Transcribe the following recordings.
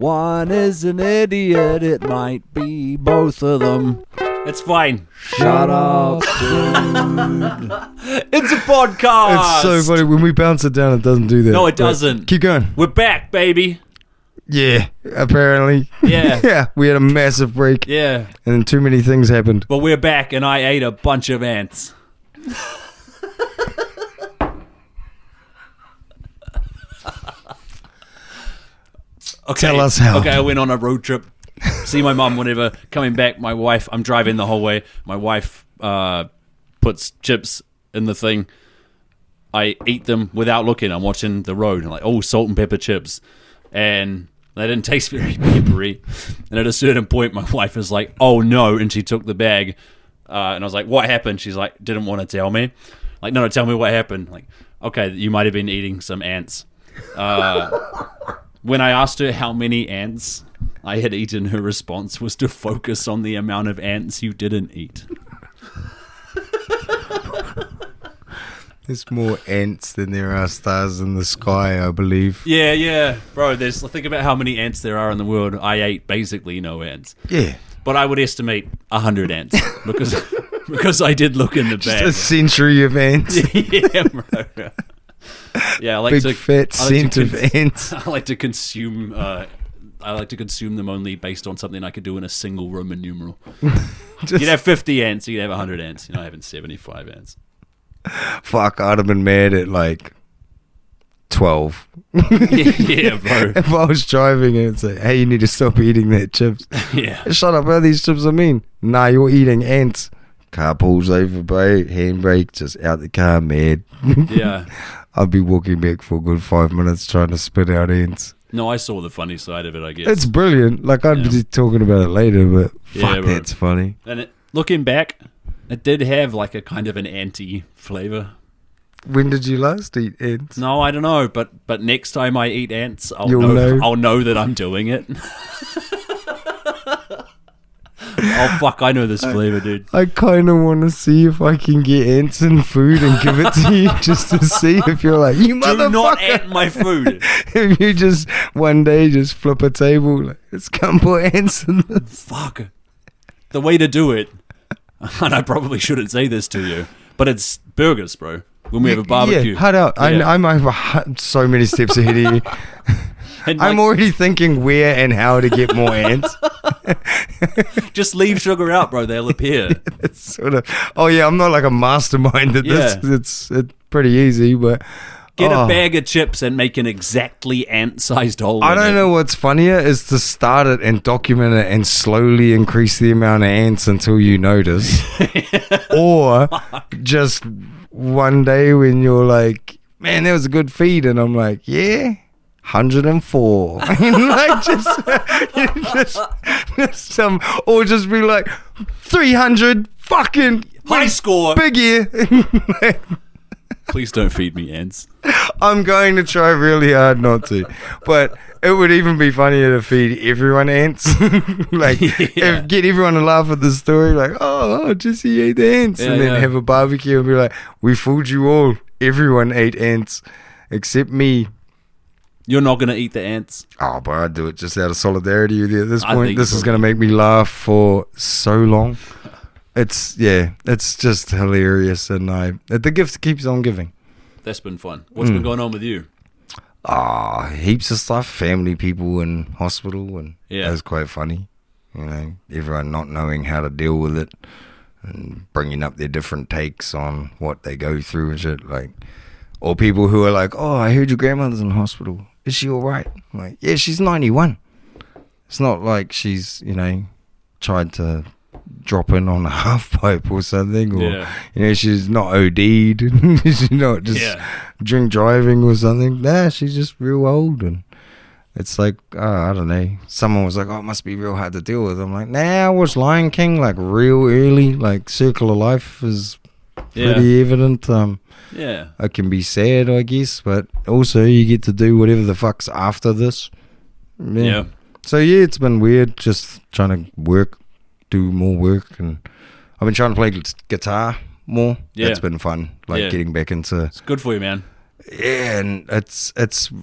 One is an idiot, it might be both of them. It's fine. Shut up, dude. It's a podcast. It's so funny. When we bounce it down, it doesn't do that. No, it doesn't. Keep going. We're back, baby. Yeah, apparently. Yeah. Yeah, we had a massive break. Yeah. And then too many things happened. But we're back, and I ate a bunch of ants. Okay. Tell us how. Okay, I went on a road trip. See my mum whenever. Coming back, my wife, I'm driving the whole way. My wife puts chips in the thing. I eat them without looking. I'm watching the road. I'm like, oh, salt and pepper chips. And they didn't taste very peppery. And at a certain point, my wife is like, oh, no. And she took the bag. And I was like, what happened? She's like, didn't want to tell me. Like, no, tell me what happened. Like, okay, you might have been eating some ants. When I asked her how many ants I had eaten, her response was to focus on the amount of ants you didn't eat. There's more ants than there are stars in the sky, I believe. Yeah. Bro, think about how many ants there are in the world. I ate basically no ants. Yeah. But I would estimate 100 ants because I did look in the bag. Just a century of ants. Yeah, bro. Yeah, I like Big fat scent of ants. I like to consume them only based on something I could do in a single Roman numeral. You'd have 50 ants, you'd have 100 ants. You're not having 75 ants. Fuck, I'd have been mad at like 12. Yeah, bro. If I was driving and it's like, hey, you need to stop eating that chips. Yeah. Shut up, how these chips are mean. Nah, you're eating ants. Car pulls over, bro. Handbrake, just out the car, mad. Yeah. I'll be walking back for a good 5 minutes trying to spit out ants. No, I saw the funny side of it, I guess. It's brilliant. Like, I'd be talking about it later, but fuck, bro. that's funny. And looking back, it did have like a kind of an anti flavor. When did you last eat ants? No, I don't know, but next time I eat ants, I'll You'll know. I'll know that I'm doing it. Oh, fuck, I know this flavor, dude. I kind of want to see if I can get ants in food and give it to you just to see if you're like, you motherfucker. Do not ant my food. If you just one day just flip a table, like, let's come put ants in this. Fuck. The way to do it, and I probably shouldn't say this to you, but it's burgers, bro. When we have a barbecue. Yeah, hut out. Yeah. I'm over so many steps ahead of you. And I'm already thinking where and how to get more ants. Just leave sugar out, bro. They'll appear. It's sort of. Oh yeah, I'm not like a mastermind at this. It's pretty easy, but get a bag of chips and make an exactly ant-sized hole. I don't know what's funnier is to start it and document it and slowly increase the amount of ants until you notice, or just one day when you're like, man, that was a good feed, and I'm like, yeah. 104 like just some, or just be like 300 fucking high score, big year. Please don't feed me ants. I'm going to try really hard not to, but it would even be funnier to feed everyone ants. Like get everyone to laugh at the story, like oh Jesse ate the ants, and then have a barbecue and be like, we fooled you all, everyone ate ants except me. You're not going to eat the ants. Oh, but I'd do it just out of solidarity with you at this point. This is going to make me laugh for so long. It's just hilarious. And the gift keeps on giving. That's been fun. What's been going on with you? Heaps of stuff. Family, people in hospital. And yeah. That's quite funny. You know, everyone not knowing how to deal with it and bringing up their different takes on what they go through and shit. Like, or people who are like, oh, I heard your grandmother's in hospital. Is she all right? I'm like, yeah, she's 91. It's not like she's, tried to drop in on a half pipe or something, or, she's not OD'd. She's not just drink driving or something. Nah, she's just real old. And it's like, I don't know. Someone was like, oh, it must be real hard to deal with. I'm like, nah, I watched Lion King like real early. Like Circle of Life is pretty evident. Yeah. It can be sad, I guess, but also you get to do whatever the fuck's after this. Yeah. So, it's been weird just trying to do more work. And I've been trying to play guitar more. Yeah. That's been fun. Like getting back into... It's good for you, man. Yeah, and it's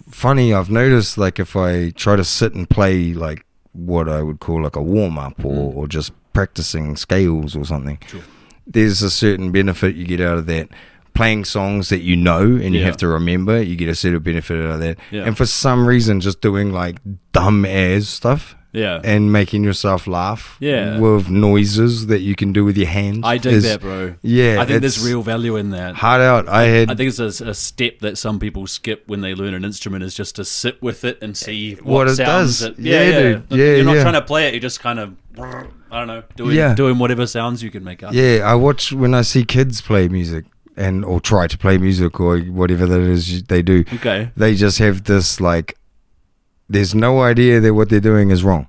funny. I've noticed, like, if I try to sit and play like what I would call like a warm up or just practicing scales or something, Sure. there's a certain benefit you get out of that. Playing songs that you know and you Yeah. have to remember, you get a certain benefit out of that. Yeah. And for some reason, just doing like dumb ass stuff Yeah. and making yourself laugh Yeah. with noises that you can do with your hands. I dig is- that, bro. Yeah, I think it's there's real value in that. hard out. I think it's a step that some people skip when they learn an instrument is just to sit with it and see What it sounds does. It, Yeah, dude. Yeah, You're not yeah. trying to play it. You're just kind of, I don't know, doing whatever sounds you can make up. Yeah, I watch when I see kids play music or try to play music or whatever that is they do. Okay. They just have this like, there's no idea that what they're doing is wrong.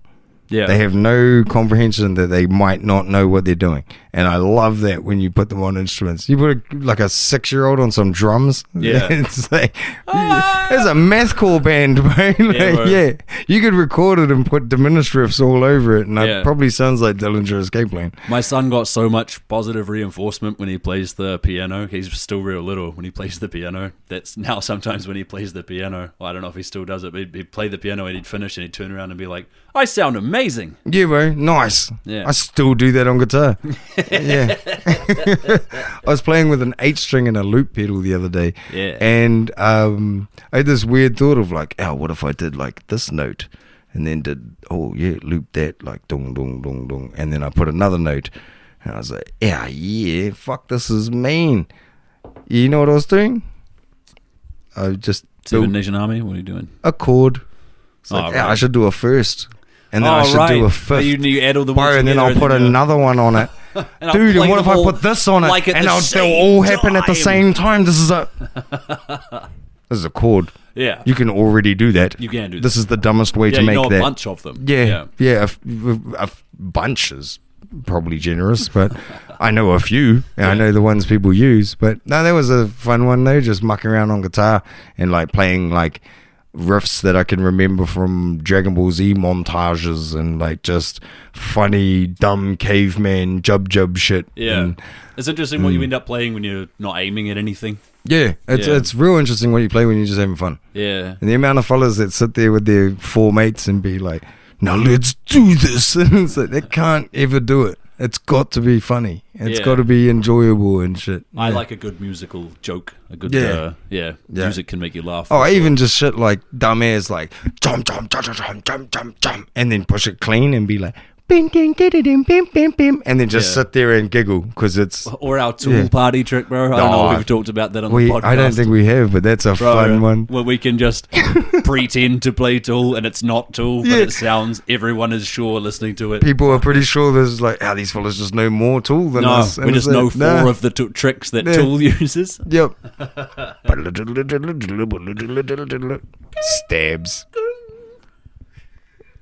Yeah. They have no comprehension that they might not know what they're doing. And I love that when you put them on instruments. You put like a 6-year-old on some drums. Yeah. It's like, there's a mathcore band, bro. Like, bro. yeah. You could record it and put diminished riffs all over it. And Yeah. it probably sounds like Dillinger Escape Plan. My son got so much positive reinforcement when he plays the piano. He's still real little when he plays the piano. That's now sometimes when he plays the piano. Well, I don't know if he still does it, but he'd play the piano and he'd finish and he'd turn around and be like, I sound amazing. Yeah, bro. Nice. Yeah. I still do that on guitar. Yeah. I was playing with an 8-string and a loop pedal the other day. Yeah. And I had this weird thought of like, oh, what if I did like this note and then did, loop that like dong, dong, dong, dong. And then I put another note and I was like, yeah, fuck, this is mean. You know what I was doing? I just Seven built Nation Army, what are you doing? a chord. It's Oh, like, right. I should do a first. And then I should do a fifth. You add all the Bro, ones and then together I'll put then another one on it. and I'll Dude, play and what if them I all put this on it? like at And the they'll same all happen at the time. same time. This is a chord. Yeah. You can already do that. You can do This is the dumbest way yeah, to you make know a that. bunch of them. Yeah. A bunch is probably generous, but I know a few. And I know the ones people use. But no, that was a fun one though, just mucking around on guitar and like playing like riffs that I can remember from Dragon Ball Z montages and like just funny dumb caveman jub shit. Yeah. And It's interesting what you end up playing when you're not aiming at anything. yeah, it's real interesting what you play when you're just having fun. Yeah. And the amount of fellas that sit there with their 4 mates and be like, now let's do this. And it's like, they can't ever do it. It's got to be funny. It's Yeah. got to be enjoyable and shit. I Yeah. like a good musical joke. A good, Yeah. yeah. Music can make you laugh. Oh, for sure. even just shit like dumb ass like jump, and then push it clean and be like bing, ding, diddy, ding, bim, bim, bim, and then just Yeah. sit there and giggle because it's. Or our tool Yeah. party trick, bro. I don't know Oh, if we've talked about that on the podcast. I don't think we have, but that's a Bro, fun one. where we can just pretend to play Tool and it's not Tool, but Yeah. it sounds, everyone is sure listening to it. People are pretty sure there's like, these fellas just know more Tool than No, us. we And just it's know like, 4 nah. of the tricks that Yeah. Tool uses. Yep. Stabs.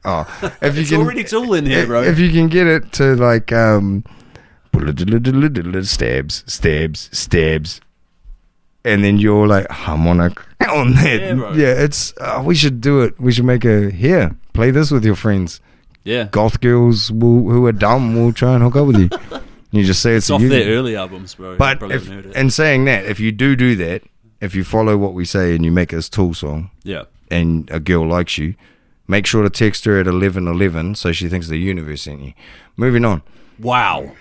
Oh, if you It's can, already Tool in here, bro. if you can get it to like stabs, and then you're like harmonic on that. Yeah, bro. It's we should do it. We should make play this with your friends. Yeah. Goth girls who are dumb will try and hook up with you. You just say it's It's off you. their early albums, bro. You But probably if, haven't heard it. and saying that, if you do that, if you follow what we say and you make this Tool song, Yeah. and a girl likes you, make sure to text her at 11:11 so she thinks the universe sent you. Moving on. Wow.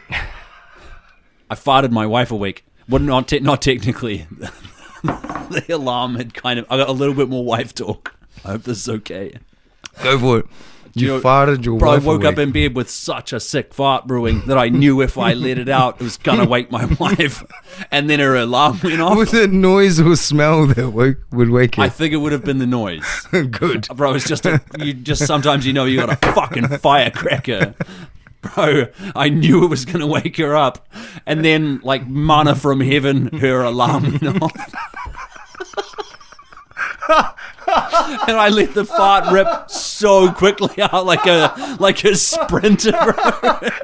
I farted my wife awake. Well, not technically. The alarm had kind of... I got a little bit more wife talk. I hope this is okay. Go for it. You know, farted your Bro, I wife woke up away. in bed with such a sick fart brewing that I knew if I let it out, it was going to wake my wife. And then her alarm went off. Was it noise or smell that would wake you? I think it would have been the noise. Good. Bro, it's just sometimes you know you got a fucking firecracker. Bro, I knew it was going to wake her up. And then, like manna from heaven, her alarm went off. And I let the fart rip so quickly out like a sprinter, bro.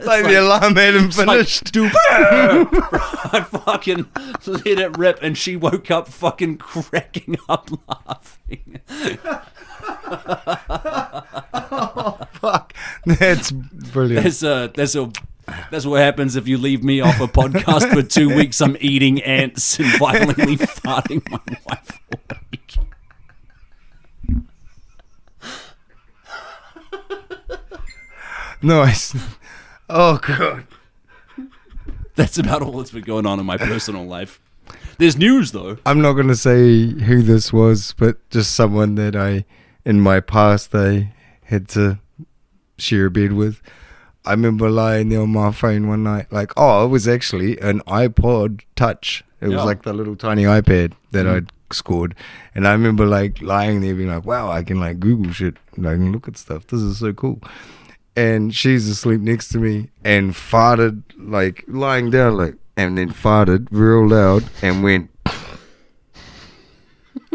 Like the alarm hadn't Like, finished. I fucking let it rip, and she woke up fucking cracking up laughing. Fuck. That's brilliant. That's what happens if you leave me off a podcast for 2 weeks. I'm eating ants and violently farting my wife. Nice. Oh, God. That's about all that's been going on in my personal life. There's news, though. I'm not going to say who this was, but just someone that in my past, I had to share a bed with. I remember lying there on my phone one night, like, it was actually an iPod Touch. It was like the little tiny iPad that I'd scored. And I remember, like, lying there being like, wow, I can, like, Google shit. And I can look at stuff. This is so cool. And she's asleep next to me and farted, like, lying down, like, and then farted real loud and went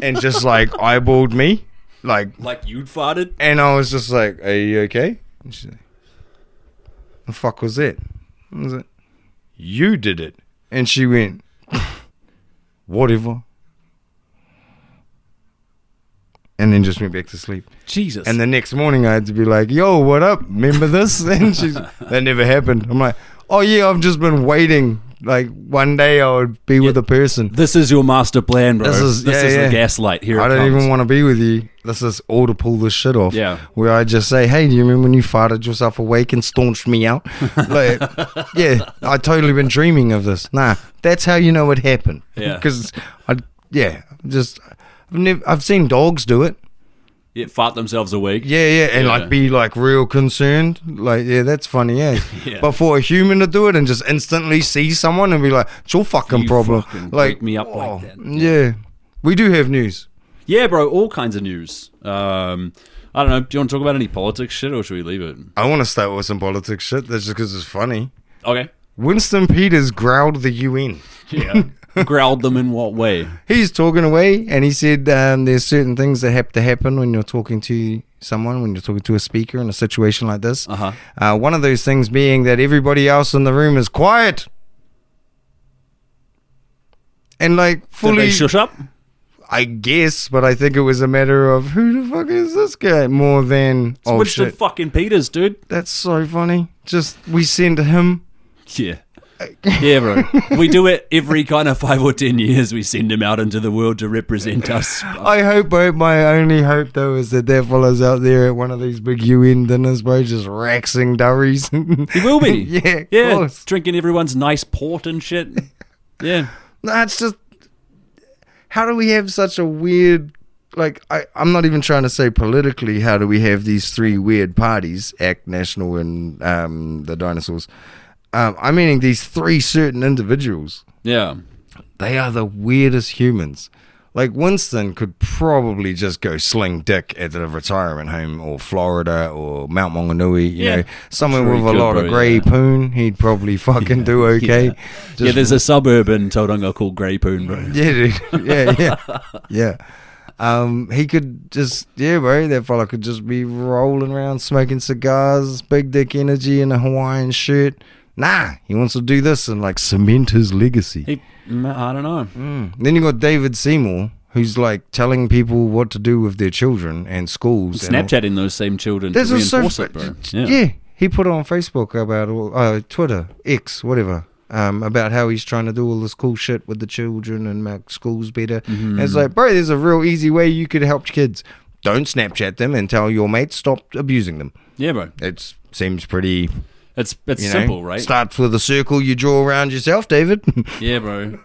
and just, like, eyeballed me. Like you'd farted? And I was just like, are you okay? And she's like, the fuck was that? I was like, you did it. And she went, whatever. And then just went back to sleep. Jesus. And the next morning I had to be like, yo, what up? Remember this? And that never happened. I'm like, oh yeah, I've just been waiting. Like one day I would be with a person. This is your master plan, bro. This is the gaslight. Here I it don't comes. even want to be with you. This is all to pull this shit off. Yeah. Where I just say, hey, do you remember when you farted yourself awake and staunched me out? Like, yeah, I totally been dreaming of this. Nah, that's how you know it happened. Yeah. Because I've seen dogs do it. Yeah, fart themselves awake. Yeah, and like be like real concerned. Like, yeah, that's funny, yeah. But for a human to do it and just instantly see someone and be like, it's your fucking problem. Fucking like, wake me up like that. Yeah. We do have news. Yeah, bro, all kinds of news. I don't know. Do you want to talk about any politics shit or should we leave it? I want to start with some politics shit. That's just because it's funny. Okay. Winston Peters growled the UN. Yeah. Growled them in what way? He's talking away, and he said there's certain things that have to happen when you're talking to someone, when you're talking to a speaker in a situation like this. One of those things being that everybody else in the room is quiet. And like fully... Did they shush up? I guess, but I think it was a matter of who the fuck is this guy more than... It's Winston fucking Peters, dude. That's so funny. Just, we send him... Yeah. Yeah, bro. We do it every kind of 5 or 10 years. We send him out into the world to represent us. I hope, bro. My only hope, though, is that fella's out there at one of these big UN dinners, bro, just raxing durries. He will be. Yeah, of course. Drinking everyone's nice port and shit. Yeah. No, it's just... How do we have such a weird... Like, I'm not even trying to say politically, how do we have these three weird parties, ACT, National, and the Dinosaurs... I'm meaning these three certain individuals. Yeah. They are the weirdest humans. Like, Winston could probably just go sling dick at a retirement home or Florida or Mount Maunganui, you know, somewhere with a lot of grey poon. He'd probably fucking do okay. Yeah, there's a suburb in Tauranga called Grey Poon, bro. Yeah, dude. Yeah. He could just, bro, that fella could just be rolling around smoking cigars, big dick energy in a Hawaiian shirt. Nah, he wants to do this and like cement his legacy. I don't know. Then you got David Seymour, who's like telling people what to do with their children and schools. Snapchatting those same children to reinforce it, bro. Yeah, he put it on Facebook about Twitter, X, whatever, about how he's trying to do all this cool shit with the children and make schools better. And it's like, bro, there's a real easy way you could help kids. Don't Snapchat them and tell your mates stop abusing them. Yeah, bro. It seems pretty... It's simple, right? Starts with a circle you draw around yourself, David. Yeah, bro.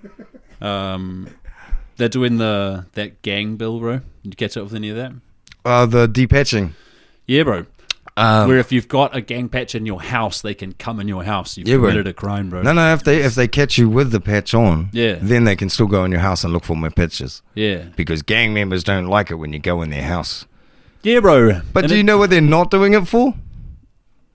They're doing that gang bill, bro. Did you catch up with any of that? The depatching. Yeah, bro. Where if you've got a gang patch in your house, they can come in your house. You've committed a crime, bro. No, if they catch you with the patch on, yeah, then they can still go in your house and look for more patches. Yeah. Because gang members don't like it when you go in their house. Yeah, bro. But do you know what they're not doing it for?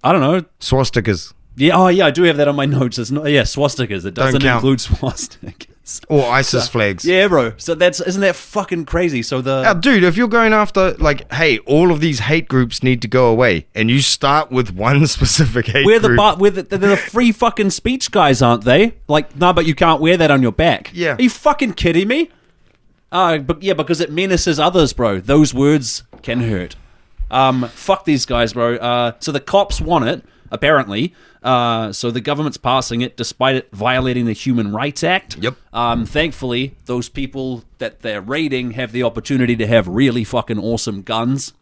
I don't know. Swastikas. Yeah, I do have that on my notes. It's not, swastikas. It doesn't include swastikas. Or ISIS flags. Yeah, bro. So isn't that fucking crazy? So dude, if you're going after, like, hey, all of these hate groups need to go away, and you start with one specific hate group. They're the free fucking speech guys, aren't they? Like, no, but you can't wear that on your back. Yeah. Are you fucking kidding me? Because it menaces others, bro. Those words can hurt. Fuck these guys, bro. So the cops want it, apparently. So the government's passing it despite it violating the Human Rights Act. Yep. Thankfully, those people that they're raiding have the opportunity to have really fucking awesome guns.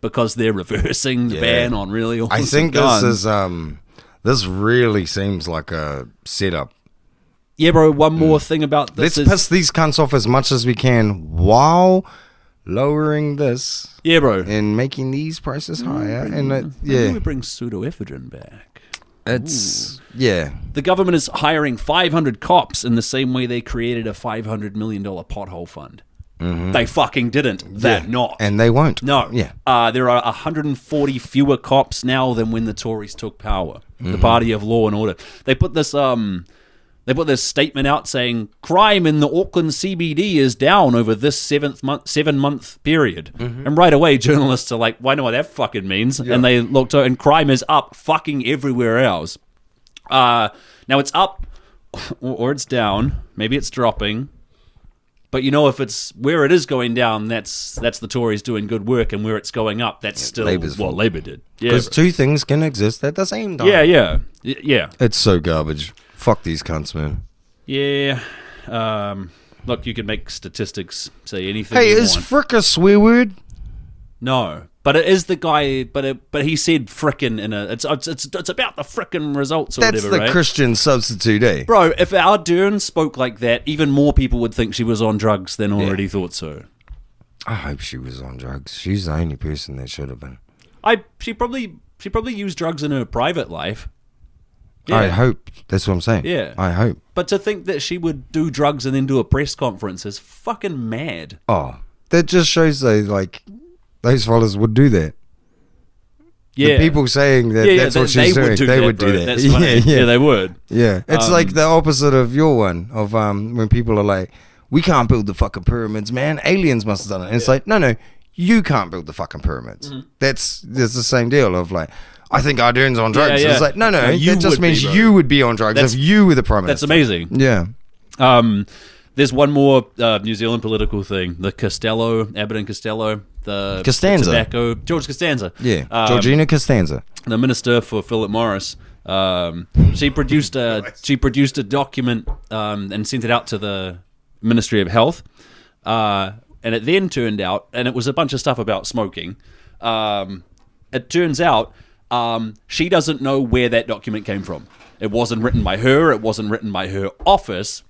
because they're reversing the ban on really awesome I think guns. this really seems like a setup. Yeah, bro, one more thing about this Let's piss these cunts off as much as we can while lowering this. Yeah, bro. And making these prices higher. Maybe we bring pseudoephedrine back. Yeah. The government is hiring 500 cops in the same way they created a $500 million pothole fund. Mm-hmm. They fucking didn't. They're not. And they won't. No. Yeah. There are 140 fewer cops now than when the Tories took power. The party of law and order. They put this statement out saying crime in the Auckland CBD is down over this 7-month period. And right away, journalists are like, "Why know what that fucking means?" Yeah. And they looked at, and crime is up fucking everywhere else. Now it's up or it's down. Maybe it's dropping. But if it's where it is going down, that's the Tories doing good work, and where it's going up, that's still what Labour did. Because two things can exist at the same time. Yeah. It's so garbage. Fuck these cunts, man. Yeah. Look, you can make statistics say anything. Hey, you is want. frick a swear word? No, but it is the guy. But he said frickin' in a. It's about the frickin' results or That's whatever. the right? Christian substitute, eh? Bro, if Ardern spoke like that, even more people would think she was on drugs than already thought so. I hope she was on drugs. She's the only person that should have been. She probably used drugs in her private life. Yeah. I hope. That's what I'm saying. Yeah. I hope. But to think that she would do drugs and then do a press conference is fucking mad. Oh, that just shows those fellas would do that. Yeah. The people saying that that's what she's doing, they would do that. That's funny. Yeah, they would. Yeah. It's like the opposite of your one, of when people are like, we can't build the fucking pyramids, man. Aliens must have done it. And it's like, no, you can't build the fucking pyramids. Mm-hmm. That's the same deal of like, I think Ardern's on drugs. Yeah. It's like, no, that just means you would be on drugs if you were the Prime Minister. That's amazing. Yeah. There's one more New Zealand political thing. The Abbott and Costello, the Costanza. tobacco. George Costanza. Yeah, Georgina Costanza. The minister for Philip Morris. She produced a document and sent it out to the Ministry of Health. And it then turned out, and it was a bunch of stuff about smoking. It turns out she doesn't know where that document came from. It wasn't written by her. It wasn't written by her office.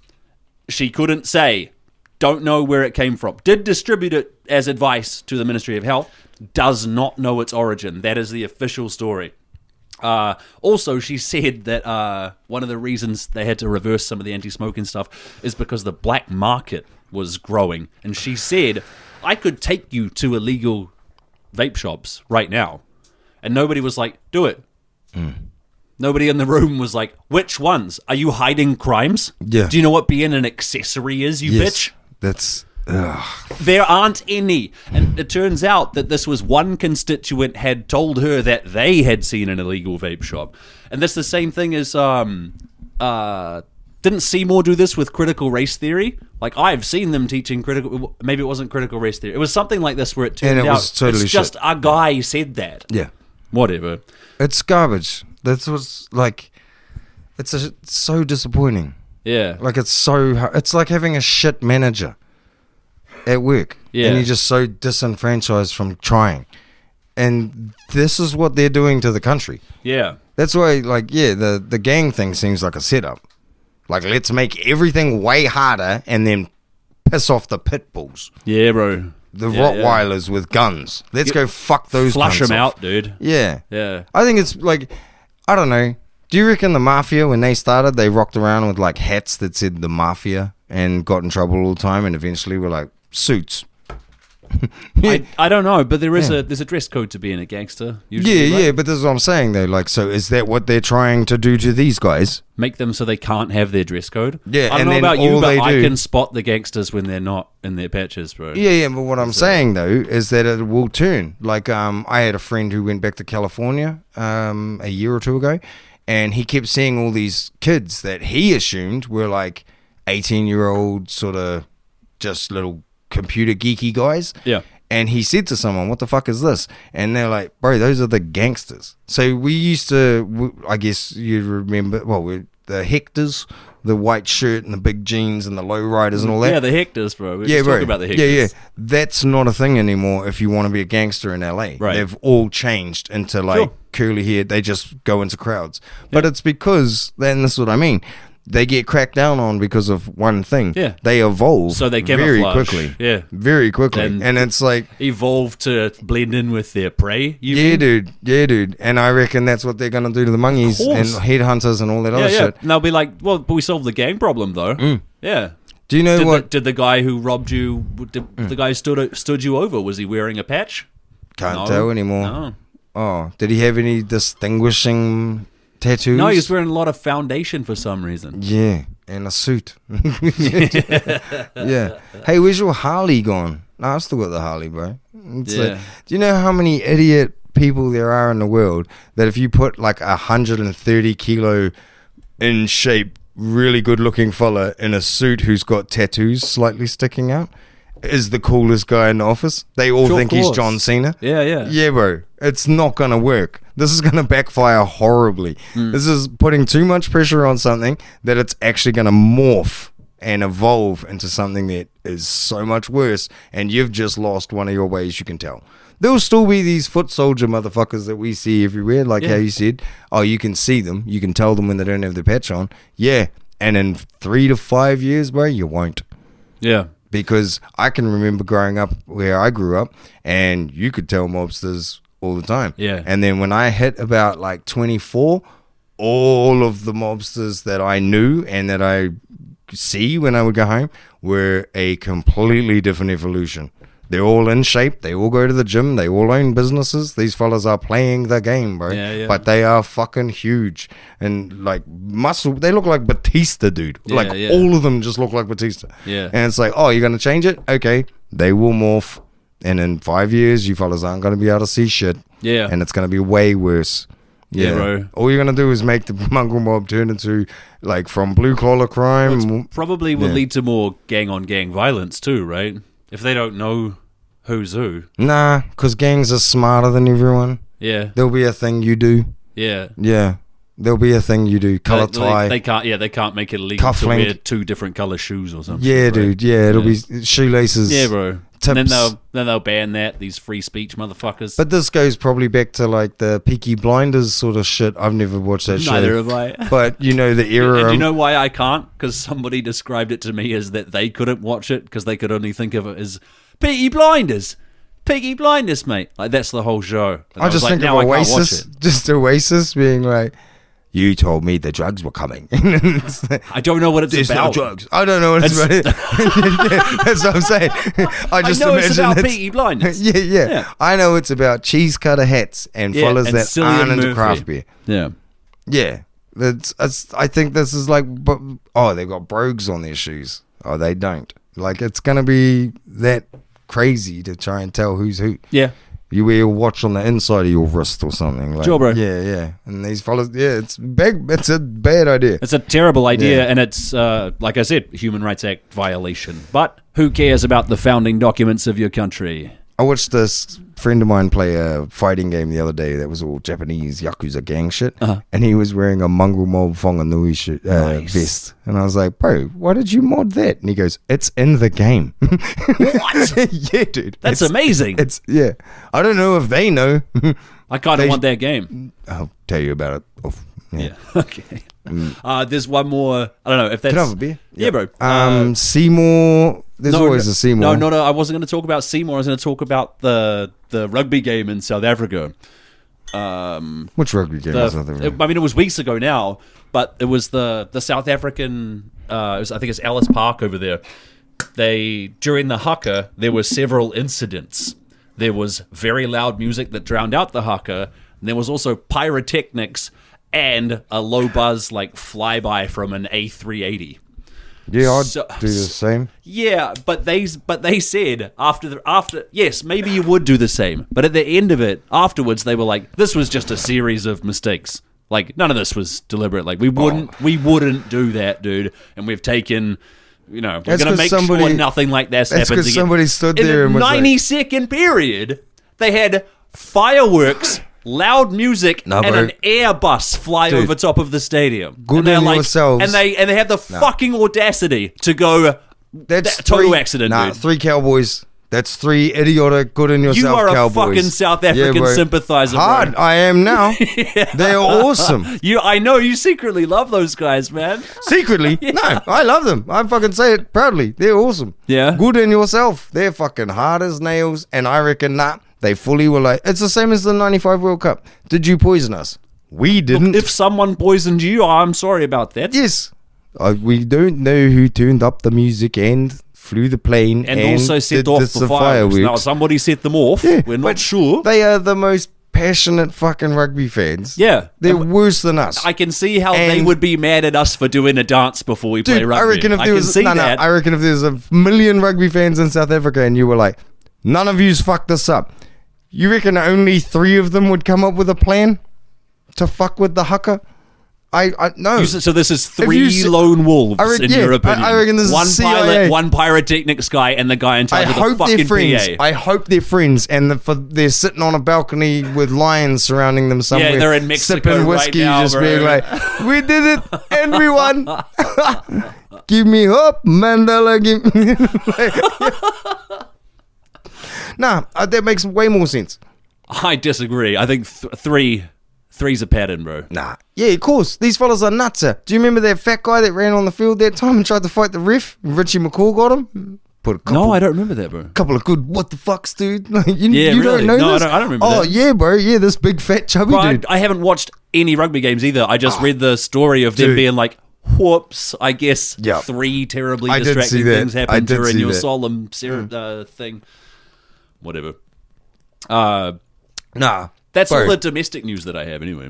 She couldn't say. Don't know where it came from. Did distribute it as advice to the Ministry of Health. Does not know its origin. That is the official story. Also, she said that one of the reasons they had to reverse some of the anti-smoking stuff is because the black market was growing. And she said, I could take you to illegal vape shops right now. And nobody was like, do it. Nobody in the room was like, which ones? Are you hiding crimes? Yeah. Do you know what being an accessory is, you bitch? That's... There aren't any. And it turns out that this was one constituent had told her that they had seen an illegal vape shop. And that's the same thing as... didn't Seymour do this with critical race theory? Like, I've seen them teaching critical... Maybe it wasn't critical race theory. It was something like this where it turned out totally it's just a guy said that. Yeah. Whatever. It's garbage. That's what's like... It's so disappointing. Yeah. Like, it's like having a shit manager at work. Yeah. And you're just so disenfranchised from trying. And this is what they're doing to the country. Yeah. That's why, the gang thing seems like a setup. Like, let's make everything way harder and then piss off the pit bulls. Yeah, bro. The Rottweilers with guns. Let's go fuck those Flush them off. out, dude. Yeah. Yeah. I think it's like, I don't know. Do you reckon the Mafia, when they started, they rocked around with like hats that said the Mafia and got in trouble all the time and eventually were like, suits. I don't know, but there's a dress code to being a gangster. Usually, right? Yeah, but this is what I'm saying though. Like, so is that what they're trying to do to these guys? Make them so they can't have their dress code. Yeah, I don't and know then about you, all but they I do- can spot the gangsters when they're not in their patches, bro. Yeah, but what I'm saying though is that it will turn. Like, I had a friend who went back to California a year or two ago, and he kept seeing all these kids that he assumed were like 18-year-old sort of just little computer geeky guys. Yeah. And he said to someone, what the fuck is this? And they're like, bro, those are the gangsters. So we used to, I guess you remember, the Hectors the white shirt and the big jeans and the low riders and all that. Yeah, the Hectors, bro. We Yeah, just bro. talk about the Hectors. Yeah. That's not a thing anymore if you want to be a gangster in LA. Right. They've all changed into like Sure. curly hair. They just go into crowds. But it's because, then this is what I mean, they get cracked down on because of one thing. Yeah. They evolve So they very camouflage. quickly. Yeah. Very quickly. And it's like, Evolve to blend in with their prey. yeah, dude. And I reckon that's what they're going to do to the monkeys and course. headhunters and all that other shit. And they'll be like, well, but we solved the gang problem, though. Yeah. Do you know what? Did the guy who robbed you, the guy who stood you over, was he wearing a patch? Can't tell anymore. No. Oh, did he have any distinguishing tattoos? No, he was wearing a lot of foundation for some reason. Yeah, and a suit. Yeah. Hey, where's your Harley gone? No, I've still got the Harley, bro. It's Yeah. like, do you know how many idiot people there are in the world that if you put like 130 kilo in shape, really good looking fella in a suit who's got tattoos slightly sticking out is the coolest guy in the office? They all Sure, think of he's course. John Cena. Yeah. Yeah, bro. It's not going to work. This is going to backfire horribly. This is putting too much pressure on something that it's actually going to morph and evolve into something that is so much worse. And you've just lost one of your ways you can tell. There'll still be these foot soldier motherfuckers that we see everywhere, like how you said. Oh, you can see them. You can tell them when they don't have their patch on. Yeah. And in 3 to 5 years, bro, you won't. Yeah. Because I can remember growing up where I grew up, and you could tell mobsters all the time. Yeah. And then when I hit about like 24, all of the mobsters that I knew and that I see when I would go home were a completely different evolution. They're all in shape. They all go to the gym. They all own businesses. These fellas are playing the game, bro. Yeah. But they are fucking huge. And like muscle, they look like Batista, dude. Yeah, like yeah. all of them just look like Batista. Yeah. And it's like, oh, you're going to change it? Okay. They will morph. And in 5 years, you fellas aren't going to be able to see shit. Yeah. And it's going to be way worse. Yeah, bro. All you're going to do is make the mongrel mob turn into, like, from blue collar crime. Probably will lead to more gang-on-gang violence too, right? If they don't know who's who. Nah, because gangs are smarter than everyone. Yeah. There'll be a thing you do. Yeah. Yeah. There'll be a thing you do. Color tie. They can't. Yeah, they can't make it illegal Cuff to link. wear 2 different color shoes or something. Yeah, right? dude. Yeah, it'll be shoelaces. Yeah, bro. Tips. And then they'll ban that. These free speech motherfuckers. But this goes probably back to like the Peaky Blinders sort of shit. I've never watched that show. Neither have I. But you know the era. And do you know why I can't? Because somebody described it to me as that they couldn't watch it because they could only think of it as Peaky Blinders. Peaky Blinders, mate. Like that's the whole show. And I was just like, think now of I can't watch Oasis. it. Just Oasis being like, "You told me the drugs were coming." I don't know what it's Not about. drugs. I don't know what it's about. That's what I'm saying. I just know it's imagine about Peaky Blinders. Yeah. I know it's about cheese cutter hats and fellas and that Cillian aren't into Murphy. craft beer. Yeah. Yeah. I think this is like, oh, they've got brogues on their shoes. Oh, they don't. Like, it's going to be that crazy to try and tell who's who. Yeah. You wear your watch on the inside of your wrist or something. Like, Sure, bro. Yeah. And these fellas, it's big. It's a bad idea. It's a terrible idea, Yeah. and it's, like I said, Human Rights Act violation. But who cares about the founding documents of your country? I watched this friend of mine play a fighting game the other day that was all Japanese Yakuza gang shit. And he was wearing a mongrel mob Whanganui Nice. vest. And I was like, bro, why did you mod that? And he goes, it's in the game. What? Yeah, dude. That's amazing. Yeah. I don't know if they know. I kind of they- want that game. I'll tell you about it. Off. Yeah. Okay. There's one more. I don't know if that's. Can I have a beer? Yeah, bro. Seymour. There's always a Seymour. No. I wasn't going to talk about Seymour. I was going to talk about the rugby game in South Africa. Which rugby game was that? I mean, it was weeks ago now, but it was the South African. I think it's Ellis Park over there. During the haka, there were several incidents. There was very loud music that drowned out the haka. And there was also pyrotechnics and a low buzz like flyby from an A380. Yeah, I'd So- do the same. Yeah, but they said after yes, maybe you would do the same. But at the end of it, afterwards, they were like, this was just a series of mistakes. Like none of this was deliberate. Like we wouldn't do that, dude. And we've taken, we're That's gonna 'cause make somebody- sure nothing like this That's happens because again. somebody stood In there a and was 90-second period, they had fireworks loud music No, and bro. an Airbus fly Dude. over top of the stadium. Good and they're on like, yourselves. And they have the fucking audacity to go. That's total accident, dude. 3 Cowboys. That's 3 idiotic, good in yourself You are Cowboys. a fucking South African bro. sympathizer, bro. Hard, I am now. They're awesome. I know you secretly love those guys, man. Secretly, no, I love them. I fucking say it proudly. They're awesome. Yeah. Good in yourself. They're fucking hard as nails. And I reckon they fully were like, it's the same as the 95 World Cup. Did you poison us? We didn't. If someone poisoned you, I'm sorry about that. Yes. We don't know who turned up the music and flew the plane And also set did off the fireworks. Now, somebody set them off. Yeah, We're not but sure. They are the most passionate fucking rugby fans. Yeah. They're worse than us. I can see how they And- would be mad at us for doing a dance before we play Dude, rugby. I reckon if there was I reckon if there's a million rugby fans in South Africa and you were like, none of you's fucked this up, you reckon only 3 of them would come up with a plan to fuck with the haka? I no. So this is If 3 you lone wolves, in your opinion. I reckon this is one CIA. pilot, one pyrotechnics guy, and the guy in charge of the fucking friends. PA. I hope they're friends, and they're sitting on a balcony with lions surrounding them somewhere. Yeah, they're in Mexico sipping right whiskey, now, just bro. being like, "We did it, and we won. Give me hope, Mandela. Give me." Nah, that makes way more sense. I disagree. I think three's a pattern, bro. Nah, yeah, of course. These fellas are nuts. Do you remember that fat guy that ran on the field that time and tried to fight the ref? Richie McCaw got him. Put a couple, No, I don't remember that, bro. couple of good what the fucks, dude. Like, you Yeah, really? don't know No, this? I don't remember Oh, that. yeah, bro. Yeah, this big fat chubby Bro, dude. I haven't watched any rugby games either. I just read the story of them Dude. being like, whoops, I guess Yeah. 3 terribly I did distracting see that. things I happened did during see your that. solemn thing. Whatever. Nah. That's bro, all the domestic news that I have anyway.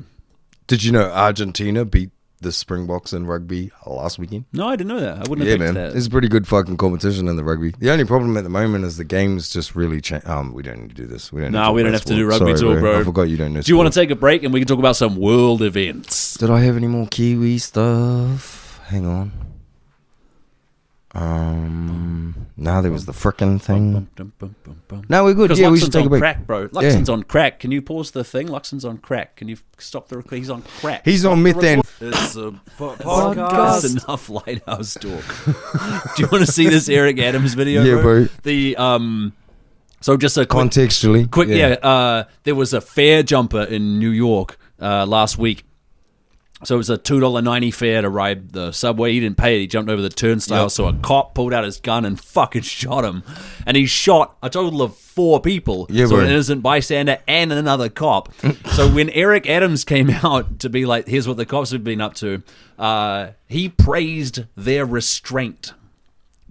Did you know Argentina beat the Springboks in rugby last weekend? No, I didn't know that. I wouldn't Yeah, have picked man. that. It's a pretty good fucking competition in the rugby. The only problem at the moment is the game's just really changed. We don't need to do this. We don't have to do rugby Sorry, talk, bro. I forgot you don't know Do you want sport. to take a break and we can talk about some world events? Did I have any more Kiwi stuff? Hang on. Now there was the frickin' thing. No, we're good. Because Yeah, we should Luxon's take a on break. crack, bro. Luxon's on crack. Can you pause the thing? Luxon's on crack. Can you stop the record? He's on crack. He's on methane. It's a podcast. That's enough lighthouse talk. Do you want to see this Eric Adams video? Yeah, bro. The so just a quick, Contextually. quick there was a fare jumper in New York last week. So it was a $2.90 fare to ride the subway. He didn't pay it. He jumped over the turnstile. Yep. So a cop pulled out his gun and fucking shot him. And he shot a total of 4 people. Yeah, so bro. an innocent bystander and another cop. So when Eric Adams came out to be like, here's what the cops have been up to, he praised their restraint.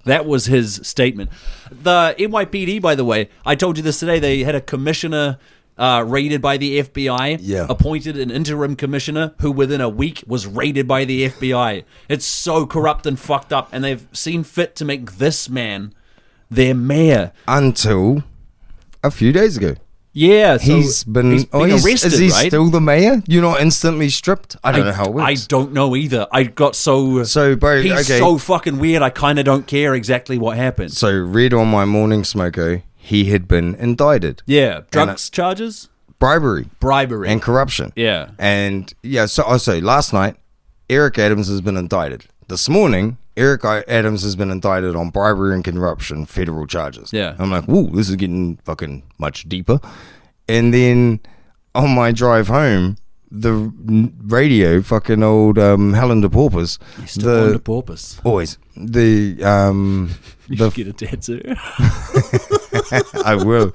That was his statement. The NYPD, by the way, I told you this today, they had a commissioner raided by the FBI, appointed an interim commissioner who within a week was raided by the FBI. It's so corrupt and fucked up, and they've seen fit to make this man their mayor. Until a few days ago. Yeah, so He's been arrested, is he right? still the mayor? You're not instantly stripped? I don't know how it works. I don't know either. I got so bro, he's okay. so fucking weird, I kind of don't care exactly what happened. So read on my morning smoko, he had been indicted. Yeah, drugs charges? Bribery. Bribery. And corruption. Yeah. And so last night, Eric Adams has been indicted. This morning, Eric Adams has been indicted on bribery and corruption, federal charges. Yeah. I'm like, whoa, this is getting fucking much deeper. And then on my drive home, the radio, fucking old Helen de Porpoise. Still on the porpoise. Always. You should get a tattoo. I will.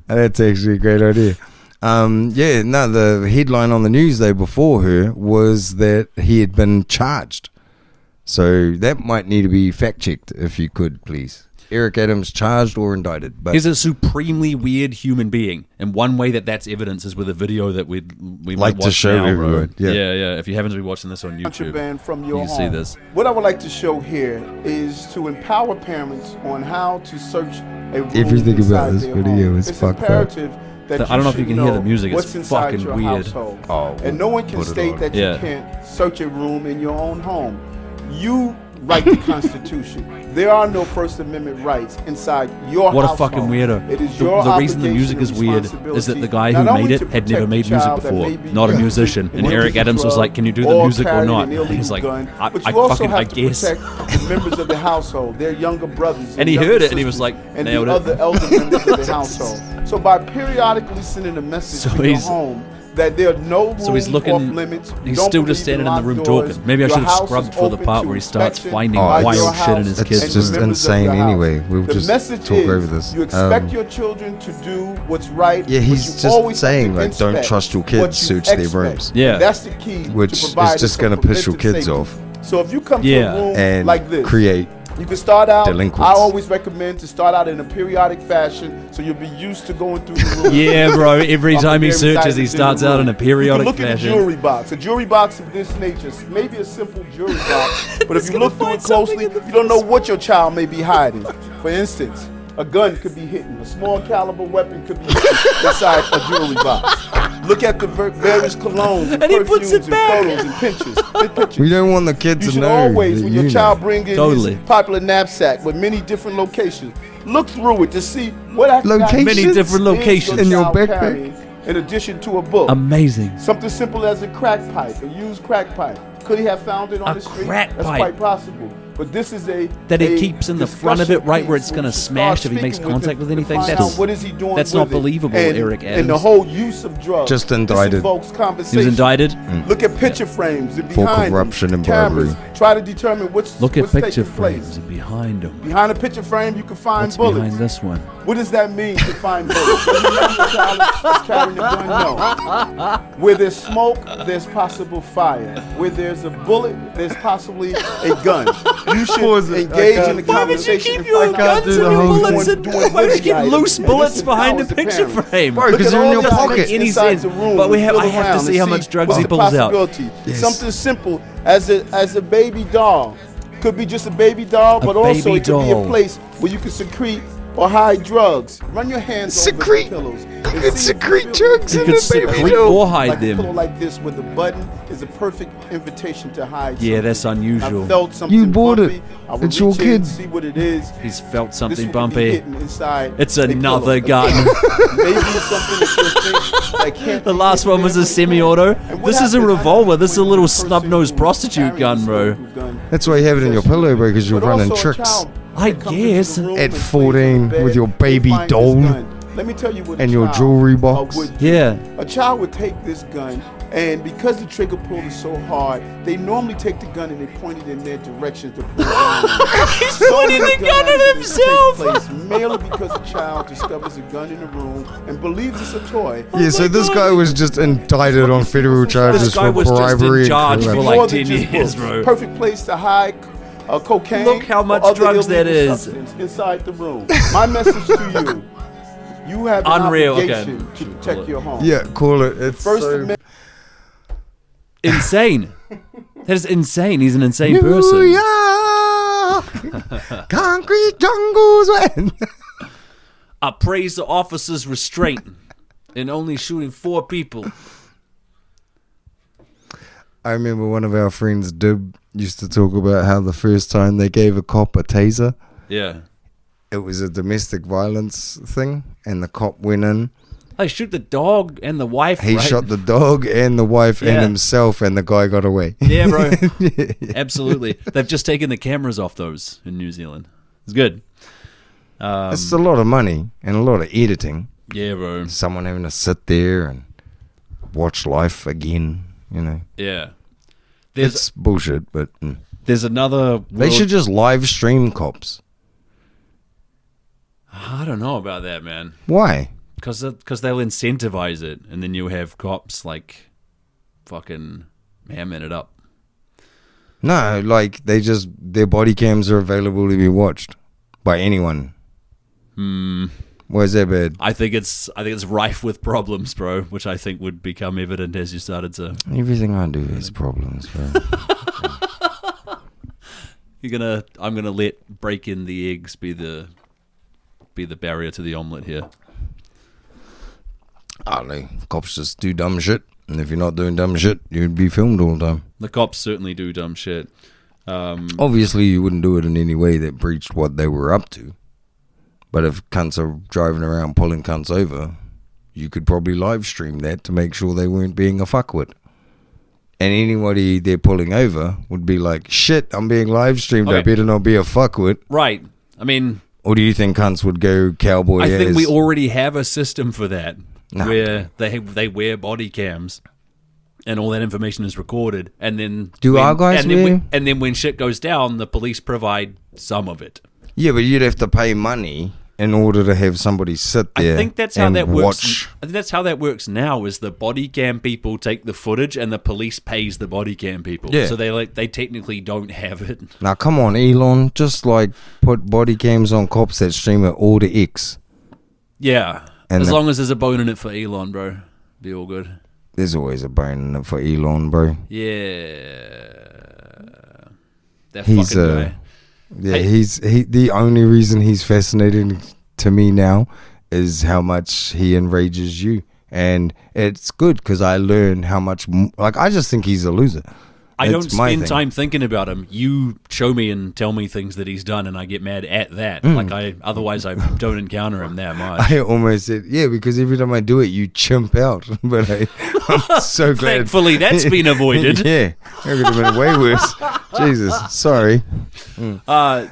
That's actually a great idea. The headline on the news though before her was that he had been charged. So that might need to be fact checked if you could, please. Eric Adams charged or indicted. But He's a supremely weird human being, and one way that's evidence is with a video that we like might to watch show now, bro. everyone. Yeah. yeah. If you happen to be watching this on YouTube, Contraband from you your can see home. this. What I would like to show here is to empower parents on how to search a room Everything about inside this their video home. is It's fucked up. imperative that I don't know if should you can hear the music. It's what's inside fucking your weird. household. Oh, And no one can put it state on. that Yeah. you can't search a room in your own home. You write the Constitution. There are no First Amendment rights inside your What a household. fucking weirdo. It is The your reason the music is obligation weird and is that the guy responsibility who not made only it to had never protect made the music child that before, may be not a gifted musician. And with Eric a Adams was drug like, "Can you do the or music or carrying not?" an And he's illegal like, gun. "I But you also fucking, have I to guess." protect the members of the household, their younger brothers, And he younger heard it and he was sisters, like, and nailed the it. other elder members of the household. So by periodically sending a message So to your he's- home that there are no rules So he's looking. off limits, He's don't still believe just standing in the room locked doors, talking. Maybe I your should have house is scrubbed for the open part to where he starts inspection finding by wild your shit in his house It's kitchen. and just members of insane your house. anyway. We'll The just message talk is over this. you expect your children to do what's right. Yeah, but he's you just always have saying, to like, don't inspect trust your what kids you search their expect. rooms. Yeah. That's the key. Which to is provide just some gonna piss your preventive kids safety. off. So if you come to Yeah. a room And like this, create you can start out. delinquents. I always recommend to start out in a periodic fashion, so you'll be used to going through the room. Yeah, bro. Every Of time he the searches, various he items starts in the out in a room. periodic You can look at a fashion. jewelry box. A jewelry box of this nature, maybe a simple jewelry box, but if you gonna look through find it closely, something in the you don't know what your child may be hiding. For instance, a gun could be hidden. A small caliber weapon could be hidden inside a jewelry box. Look at the various colognes and And he perfumes puts it and back. photos and pictures. We don't want the kids You to should know. always, that when you your know. child brings in Totally. his popular knapsack with many different locations, look through it to see what Locations? Many different locations. In your child backpack? carrying in addition to a book. Amazing. Something simple as a crack pipe, a used crack pipe. Could he have found it on A the street? crack That's pipe. quite possible. But this is That he a keeps in the front of discussion it, right where piece it's gonna you should smash start if he makes speaking contact him with to anything. find That's- out what is he doing that's with not it. believable, and, Eric And the Adams. whole use of drugs. Just indicted. This invokes He conversation. was indicted. Look at picture frames and For behind corruption them, and cameras. bribery. Try to determine what's Look at what's picture taking place. frames and behind him. Behind a picture frame, you can find What's bullets. behind this one? What does that mean to find bullets? Does it mean the child is carrying a gun? No. Where there's smoke, there's possible fire. Where there's a bullet, there's possibly a gun. You Pause should it. engage I in the can't- Why would you conversation. keep and your find out can't guns do and the your whole bullets thing. and Doing why would you keep items. loose And bullets this behind a empowers the picture parents. frame? Bro, Look because at they're in all your the pocket. items Any inside sense. the room But and I feel have to around see and how much drugs what's he the pulls out. possibility. Yes. Something simple as a baby doll. Could be just a baby doll, but also baby it could be doll. a place where you can secrete or hide drugs. Run your hands Secrete. over the pillows. You and could see if secrete feel drugs You in could the baby secrete doll. or hide like a pillow them. like this where the button is a perfect invitation to hide. Yeah, something. that's unusual. I felt something You bought it. bumpy. I would It's your reach in kid. and see what it is. He's felt This something one could be bumpy. hidden inside It's a another pillow. gun. Maybe something that you think that can't The be last hidden one was there, a but it semi-auto. can. And what This is a happens revolver. This is a when little the person snub-nosed who prostitute carries gun, a bro. smoking gun That's why you have it in your pillow, bro, because you're but running also a tricks. child I that comes into guess. the room At and plays 14 on the bed, with your they baby find this doll gun. Let me tell you what a and your child, jewelry box. would do. Yeah. A child would take this gun, and because the trigger pull is so hard, they normally take the gun and they point it in their direction to pull it down. He's So pointing many the gun at accidents take himself. place merely because a child discovers a gun in the room and believes it's a toy. Yeah, so this guy was just indicted on federal charges This guy for was just in bribery charge and for corruption. like More than 10 just years, books. bro. Perfect place to hide cocaine. Look how much or other drugs that illegal is. substance inside the room. My message to you have an Unreal. Okay. obligation to protect your home. Yeah, call it. It's First so Amendment. Insane. That is insane. He's an insane New person. York, concrete jungles. Man. I praise the officer's restraint in only shooting 4 people. I remember one of our friends, Dib, used to talk about how the first time they gave a cop a taser, Yeah. it was a domestic violence thing, and the cop went in. I shoot the dog and the wife. He right? shot the dog and the wife and Yeah. himself, and the guy got away. Yeah, bro. Absolutely. They've just taken the cameras off those in New Zealand. It's good. It's a lot of money and a lot of editing. Yeah, bro. Someone having to sit there and watch life again, you know. Yeah. It's bullshit, but There's another. they should just live stream cops. I don't know about that, man. Why? Because they'll incentivize it, and then you have cops like fucking hamming it up. No, like their body cams are available to be watched by anyone. Why is that bad? I think it's rife with problems, bro. Which I think would become evident as you started to. Everything I do has problems, bro. I'm gonna let breaking the eggs be the barrier to the omelet here. I don't know. Cops just do dumb shit. And if you're not doing dumb shit, you'd be filmed all the time. The cops certainly do dumb shit. Obviously, you wouldn't do it in any way that breached what they were up to. But if cunts are driving around pulling cunts over, you could probably live stream that to make sure they weren't being a fuckwit. And anybody they're pulling over would be like, shit, I'm being live streamed. I better not be a fuckwit. Right. I mean... Or do you think cunts would go cowboy? I think we already have a system for that, where they wear body cams, and all that information is recorded, and then our guys wear? And then when shit goes down, the police provide some of it. Yeah, but you'd have to pay money in order to have somebody sit there. I think that's how that works. Watch. I think that's how that works now. Is the body cam people take the footage, and the police pays the body cam people. Yeah. So they technically don't have it. Now, come on, Elon. Just put body cams on cops that stream at all to X. Yeah. And as long as there's a bone in it for Elon, bro, be all good. There's always a bone in it for Elon, bro. Yeah. That He's fucking guy. Yeah, he. The only reason he's fascinating to me now is how much he enrages you, and it's good because I learn how much. I just think he's a loser. I don't spend time thinking about him. You show me and tell me things that he's done, and I get mad at that. Otherwise I don't encounter him that much. I almost said, yeah, because every time I do it, you chimp out. But I'm so glad. Thankfully, that's been avoided. Yeah, it could have been way worse. Jesus, sorry.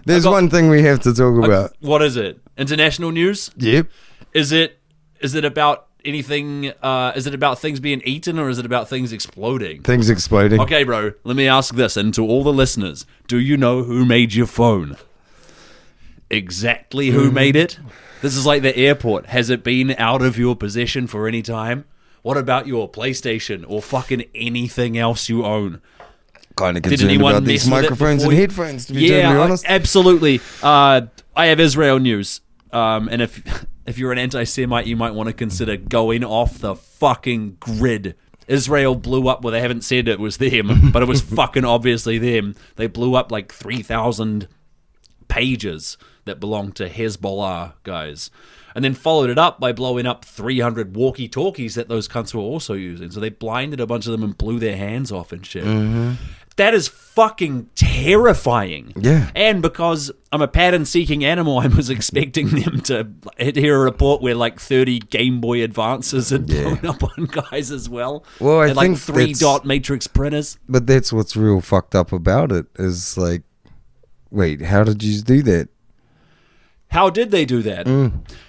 There's one thing we have to talk about. What is it? International news? Yep. Is it about anything? Is it about things being eaten, or is it about things exploding? Things exploding. Okay, bro. Let me ask this, and to all the listeners, do you know who made your phone? Exactly who made it? This is like the airport. Has it been out of your possession for any time? What about your PlayStation or fucking anything else you own? Kind of concerned about these microphones and headphones, to be totally honest. Absolutely. I have Israel news. And if you're an anti-Semite, you might want to consider going off the fucking grid. Israel blew up, well, they haven't said it was them, but it was fucking obviously them. They blew up like 3,000 pages that belonged to Hezbollah guys. And then followed it up by blowing up 300 walkie-talkies that those cunts were also using. So they blinded a bunch of them and blew their hands off and shit. Mm-hmm. That is fucking terrifying. Yeah. And because I'm a pattern-seeking animal, I was expecting them to hear a report where like 30 Game Boy Advances had blown up on guys as well. Well, I and think like 3-dot matrix printers. But that's what's real fucked up about it is like, wait, how did you do that? How did they do that?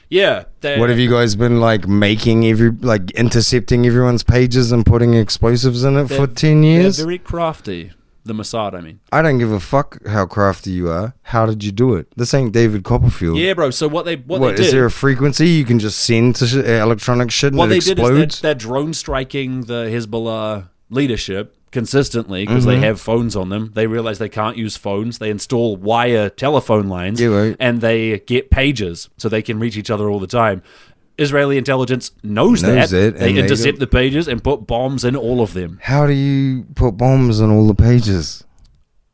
Yeah. What have you guys been like making intercepting everyone's pages and putting explosives in it for 10 years? They're very crafty. The Mossad, I mean. I don't give a fuck how crafty you are. How did you do it? This ain't David Copperfield. Yeah, bro. So what they did... Is there a frequency you can just send to electronic shit and it explodes? What they did is they're drone striking the Hezbollah leadership consistently because they have phones on them. They realize they can't use phones. They install wire telephone lines and they get pages so they can reach each other all the time. Israeli intelligence knows that. They intercept the pages and put bombs in all of them. How do you put bombs in all the pages?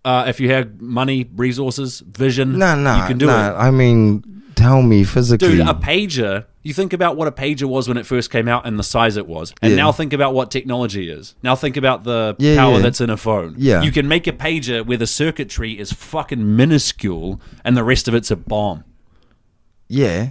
If you have money, resources, vision, you can do it. I mean, tell me physically. Dude, a pager, you think about what a pager was when it first came out and the size it was. And now think about what technology is. Now think about the power that's in a phone. Yeah. You can make a pager where the circuitry is fucking minuscule and the rest of it's a bomb. Yeah.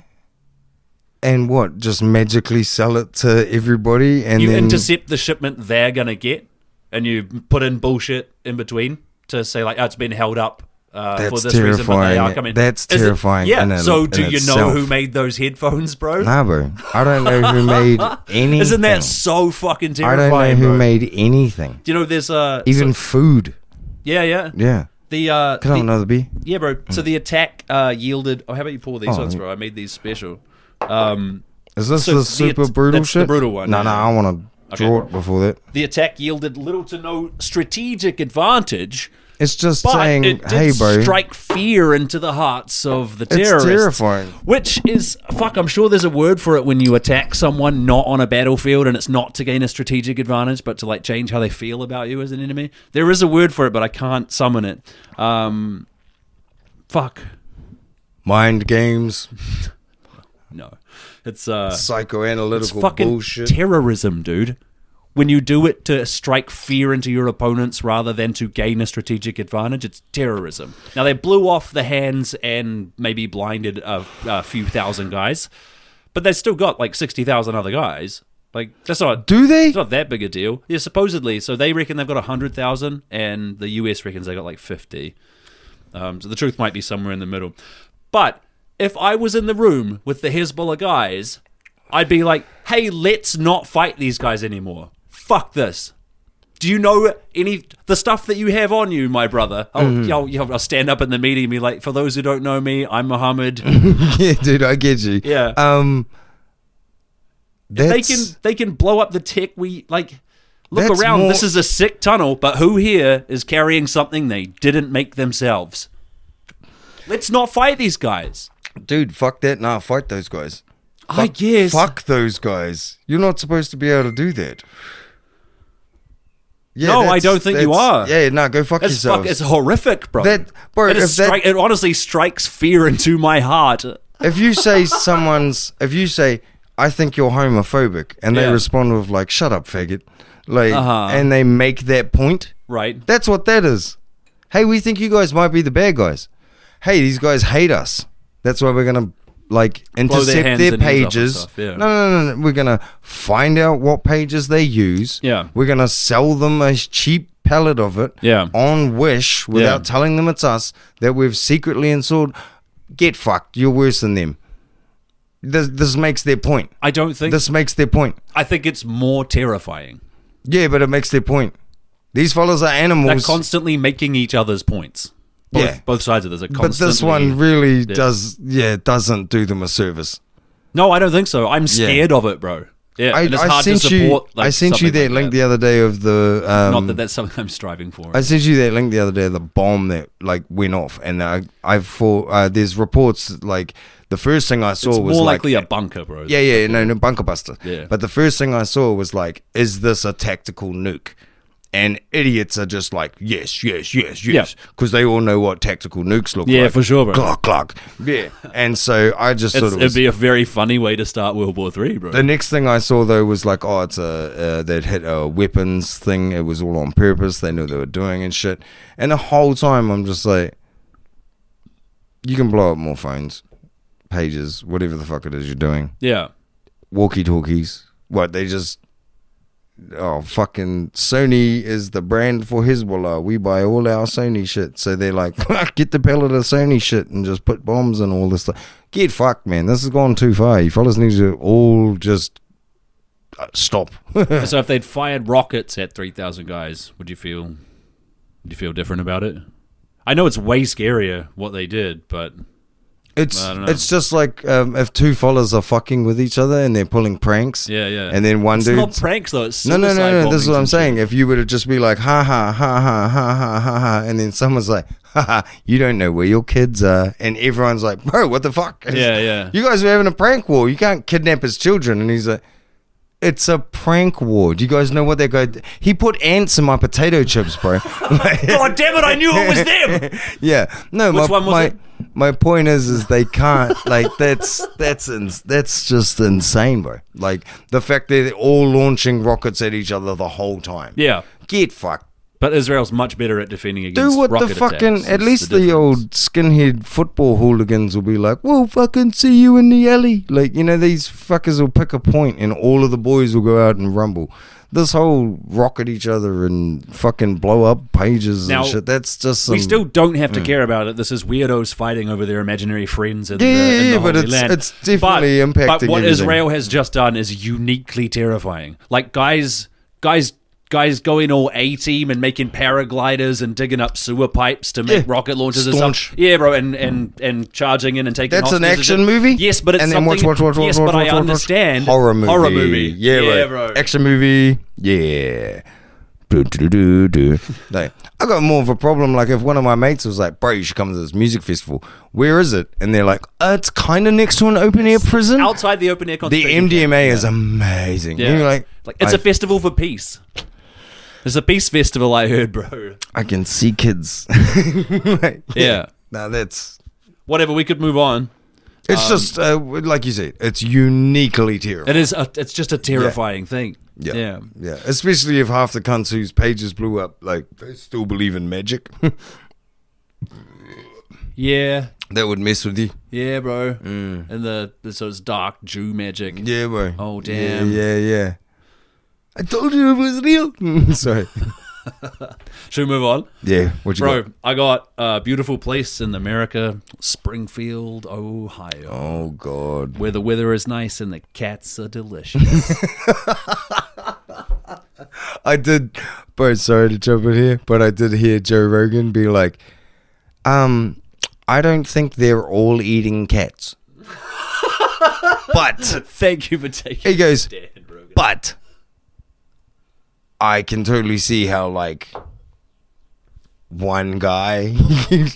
And what? Just magically sell it to everybody and you then... intercept the shipment they're going to get and you put in bullshit in between to say like, oh, it's been held up for this reason, but they are coming. That's terrifying. So do you know who made those headphones, bro? Nah, bro. I don't know who made anything. Isn't that so fucking terrifying, I don't know who bro? made anything. Do you know there's even food. Yeah. Can I have another beer? Yeah, bro. So the attack yielded... Oh, how about you pour these ones, bro? I made these special. Is this the super brutal that's shit? The brutal one. No, I want to draw it before that. The attack yielded little to no strategic advantage. It's just saying, hey, bro. Strike fear into the hearts of the terrorists. It's terrifying. Which is, I'm sure there's a word for it when you attack someone not on a battlefield and it's not to gain a strategic advantage, but to like change how they feel about you as an enemy. There is a word for it, but I can't summon it. Mind games. No. It's psychoanalytical fucking bullshit. Terrorism, dude. when you do it to strike fear into your opponents rather than to gain a strategic advantage, it's terrorism. Now, they blew off the hands and maybe blinded a few thousand guys, but they've still got like 60,000 other guys. Like, that's not... Do they? It's not that big a deal. Yeah, supposedly. So they reckon they've got 100,000, and the US reckons they got like 50. So the truth might be somewhere in the middle. But if I was in the room with the Hezbollah guys, I'd be like, hey, let's not fight these guys anymore. Fuck this. Do you know the stuff that you have on you, my brother? I'll stand up in the meeting and be like, for those who don't know me, I'm Muhammad. Yeah, dude, I get you. Yeah. They can blow up the tech. Look around. This is a sick tunnel, but who here is carrying something they didn't make themselves? Let's not fight these guys. Dude, fuck that. Nah, fight those guys. I guess. Fuck those guys. You're not supposed to be able to do that. Yeah, no, I don't think you are. Yeah, no, go fuck yourselves. It's horrific, bro. Bro, it honestly strikes fear into my heart. If you say I think you're homophobic, and they respond with like, shut up, faggot, like, and they make that point, right? That's what that is. Hey, we think you guys might be the bad guys. Hey, these guys hate us. That's why we're gonna like intercept their pages. Yeah. No. We're gonna find out what pages they use. Yeah. We're gonna sell them a cheap pallet of it. Yeah. On Wish without telling them it's us that we've secretly installed. Get fucked. You're worse than them. This makes their point. I don't think... This makes their point. I think it's more terrifying. Yeah, but it makes their point. These fellas are animals. They're constantly making each other's points. Both sides of this are constantly... But this one really doesn't do them a service. No, I don't think so. I'm scared of it, bro. Yeah, it's hard to support... I sent you that link the other day of the... not that that's something I'm striving for. I sent you that link the other day of the bomb that like went off. And there's reports like... The first thing I saw was more like... likely a bunker, bro. Yeah, no, bunker buster. Yeah. But the first thing I saw was like, is this a tactical nuke? And idiots are just like, yes. Because they all know what tactical nukes look like. Yeah, for sure, bro. Glock. Yeah. And so I just thought it'd be a very funny way to start World War III, bro. The next thing I saw, though, was like, it's they'd hit a weapons thing. It was all on purpose. They knew what they were doing and shit. And the whole time I'm just like, you can blow up more phones. Pages, whatever the fuck it is you're doing. Yeah. Walkie-talkies. What, they just... Oh, fucking Sony is the brand for Hezbollah. We buy all our Sony shit. So they're like, get the pallet of Sony shit and just put bombs and all this stuff. Get fucked, man. This has gone too far. You fellas need to all just stop. So if they'd fired rockets at 3,000 guys, would you feel different about it? I know it's way scarier what they did, but... It's just like if two fellas are fucking with each other and they're pulling pranks. Yeah. And then one dude... It's not pranks, though. It's No. This is what I'm saying. If you were to just be like, ha, and then someone's like, you don't know where your kids are. And everyone's like, bro, what the fuck? Yeah. You guys are having a prank war. You can't kidnap his children. And he's like... It's a prank war. Do you guys know what they go? He put ants in my potato chips, bro. God damn it! I knew it was them. Yeah, no. Which one was it? My point is they can't. Like that's just insane, bro. Like the fact that they're all launching rockets at each other the whole time. Yeah, get fucked. But Israel's much better at defending against Do what rocket the fucking... attacks. At least the old skinhead football hooligans will be like, we'll fucking see you in the alley. Like, you know, these fuckers will pick a point and all of the boys will go out and rumble. This whole rocket each other and fucking blow up pages and shit, that's just some... We still don't have to care about it. This is weirdos fighting over their imaginary friends in the but Holy Land. It's definitely impacting But what everything. Israel has just done is uniquely terrifying. Like, guys going all A-team and making paragliders and digging up sewer pipes to make rocket launches and stuff. Yeah, bro, and charging in and taking That's an hostages action movie? Yes, but it's and something... then watch. Yes, but I understand. Horror movie. Yeah, bro. Action movie. Yeah. Like, I got more of a problem. Like, if one of my mates was like, bro, you should come to this music festival. Where is it? And they're like, it's kind of next to an open-air prison. Outside the open-air concentration The MDMA is amazing. Yeah. You're like it's a festival for peace. It's a peace festival, I heard, bro. I can see kids. Yeah. No, that's... Whatever, we could move on. It's just like you said, it's uniquely terrifying. It is. It's just a terrifying thing. Yeah. Especially if half the cunts whose pages blew up, like, they still believe in magic. Yeah. That would mess with you. Yeah, bro. And so it's dark Jew magic. Yeah, bro. Oh, damn. Yeah. I told you it was real. Sorry. Should we move on? Yeah. What you got? I got a beautiful place in America, Springfield, Ohio. Oh, God. Where the weather is nice and the cats are delicious. I did, bro, sorry to jump in here, but I did hear Joe Rogan be like, I don't think they're all eating cats. But Thank you for taking he goes, stand, Rogan. but I can totally see how, like, one guy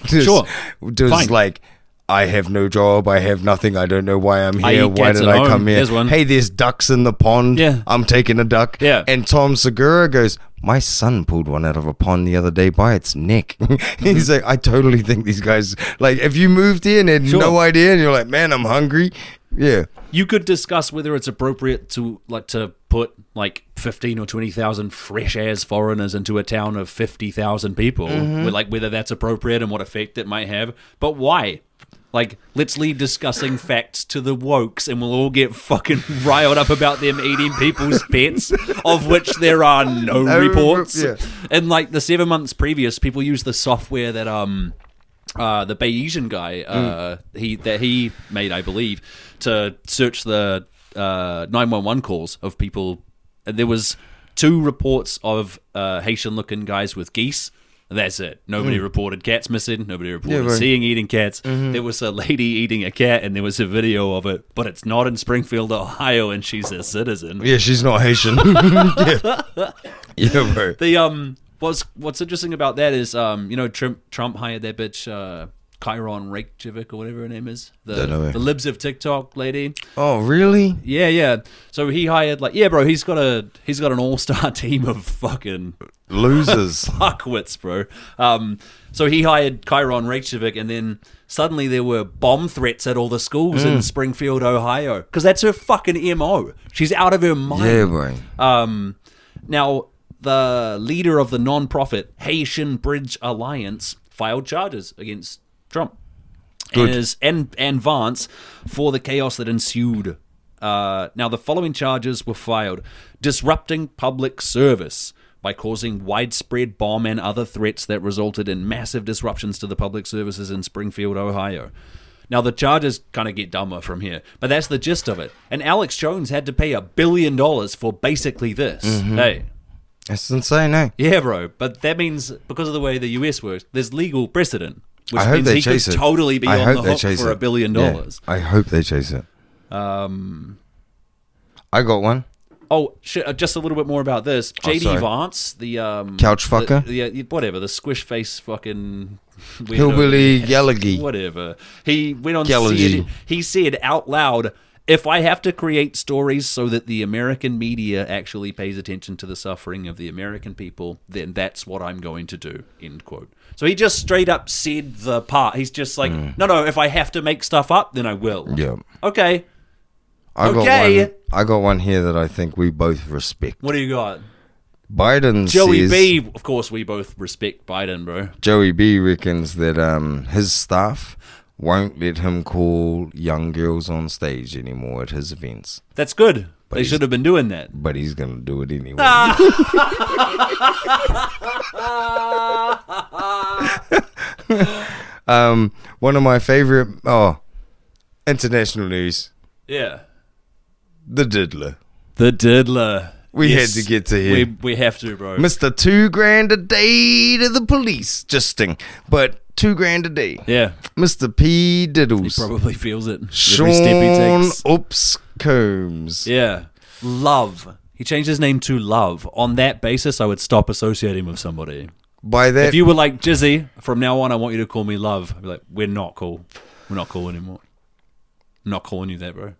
Sure. just Fine. like, I have no job, I have nothing, I don't know why I'm I here, eat why cats did at I home. come here? Here's one. Hey, there's ducks in the pond, Yeah. I'm taking a duck. Yeah. And Tom Segura goes, my son pulled one out of a pond the other day by its neck. He's like, I totally think these guys, like, if you moved here and had Sure. no idea and you're like, man, I'm hungry, yeah. You could discuss whether it's appropriate to put like 15 or 20,000 fresh ass foreigners into a town of 50,000 people, whether that's appropriate and what effect it might have. But why? Like, let's leave discussing facts to the wokes and we'll all get fucking riled up about them eating people's pets, of which there are no reports. Yeah. And like the 7 months previous, people used the software that the Bayesian guy he made, I believe, to search the 911 calls of people. And there was 2 reports of Haitian-looking guys with geese. That's it. Nobody reported cats missing. Nobody reported right. seeing eating cats. There was a lady eating a cat, and there was a video of it. But it's not in Springfield, Ohio, and she's a citizen. Yeah, she's not Haitian. yeah, bro. The what's interesting about that is Trump hired that bitch Chiron Reykjavik or whatever her name is, Don't know her. the libs of TikTok lady. Oh, really? Yeah. So he hired bro. He's got an all-star team of fucking Losers. fuckwits, bro. So he hired Chiron Reykjavik, and then suddenly there were bomb threats at all the schools in Springfield, Ohio, because that's her fucking MO. She's out of her mind. Yeah, bro. Now, the leader of the non-profit Haitian Bridge Alliance filed charges against Trump and Vance for the chaos that ensued. Now, the following charges were filed: disrupting public service by causing widespread bomb and other threats that resulted in massive disruptions to the public services in Springfield, Ohio. Now, the charges kind of get dumber from here, but that's the gist of it. And Alex Jones had to pay $1 billion for basically this. Hey. That's insane, eh? Yeah, bro. But that means, because of the way the US works, there's legal precedent, which I hope means they he could chase it. totally be I on hope the they hook chase for it. $1 billion. Yeah, I hope they chase it. I got one. Oh, shit, just a little bit more about this. JD sorry. Vance, the Couch fucker? Whatever, the squish face fucking weirdo. Hillbilly Gallagher. Whatever. He went on Gallagher. he said out loud, if I have to create stories so that the American media actually pays attention to the suffering of the American people, then that's what I'm going to do, end quote. So he just straight up said the part. He's just like, no, if I have to make stuff up, then I will. Yeah. Okay. I got one here that I think we both respect. What do you got? Biden Joey says, B. Of course, we both respect Biden, bro. Joey B reckons that his staff won't let him call young girls on stage anymore at his events. That's good. But They he's- should have been doing that. But he's going to do it anyway. One of my favorite international news, Yeah. the diddler. The diddler. We Yes. had to get to here. We have to, bro. Mr. $2,000 a day to the police. Just sting. But $2,000 a day. Yeah. Mr. P. He Diddles. probably feels it. Every Sean step he takes. Oops Combs. Yeah. Love. He changed his name to Love. On that basis, I would stop associating with somebody. By that, If you were like, Jizzy, from now on, I want you to call me Love. I'd be like, we're not cool. We're not cool anymore. I'm not calling you that, bro.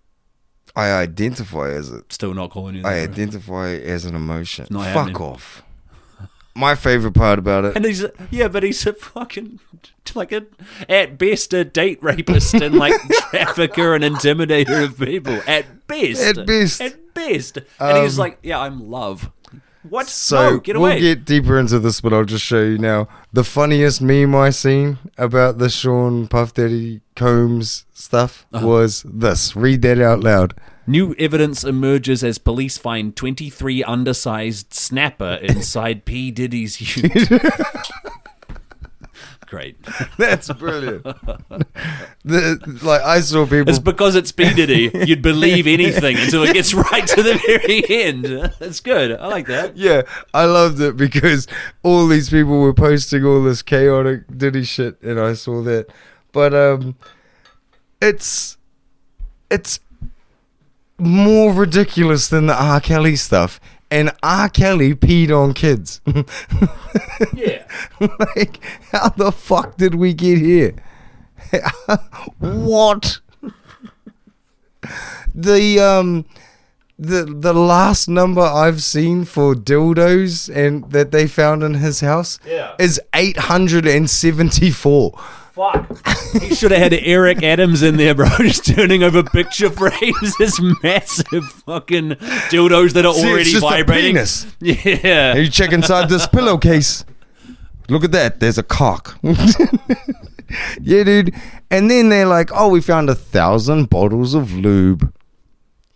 I identify as it. Still not calling you that, I bro. identify as an emotion. Not Fuck happening. off. my favorite part about it. And he's a fucking like at best a date rapist and like trafficker and intimidator of people. At best. And he's like, yeah, I'm love. What? So no, get away. We'll get deeper into this, but I'll just show you now. The funniest meme I seen about the Sean Puff Daddy Combs stuff was this. Read that out loud. New evidence emerges as police find 23 undersized snapper inside P. Diddy's ute. Great. That's brilliant. I saw people. It's because it's P. Diddy. You'd believe anything until it gets right to the very end. That's good. I like that. Yeah, I loved it because all these people were posting all this chaotic Diddy shit, and I saw that. But it's more ridiculous than the R. Kelly stuff. And R. Kelly peed on kids. Yeah. Like, how the fuck did we get here? What? The last number I've seen for dildos and that they found in his house is 874. Fuck. He should have had Eric Adams in there, bro, just turning over picture frames. This massive fucking dildos that are already it's just vibrating. A penis. Yeah. You check inside this pillowcase. Look at that. There's a cock. Yeah, dude. And then they're like, oh, we found 1,000 bottles of lube.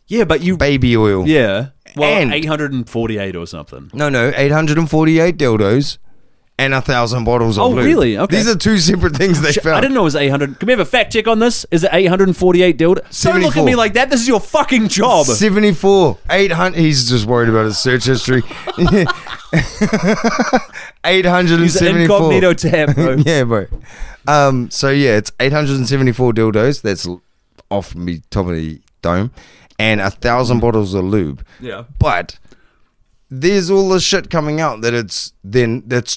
Yeah, but you... Baby oil. Yeah. Well, And- 848 or something. No, 848 dildos. And 1,000 bottles of lube. Oh, really? Okay. These are two separate things they found. I didn't know it was 800. Can we have a fact check on this? Is it 848 dildo? Don't look 74. at me like that. This is your fucking job. 74. 800. He's just worried about his search history. 874. Use the incognito tab, bro. Yeah, bro. So yeah, it's 874 dildos. That's off me top of the dome, and 1,000 bottles of lube. Yeah. But there's all this shit coming out that's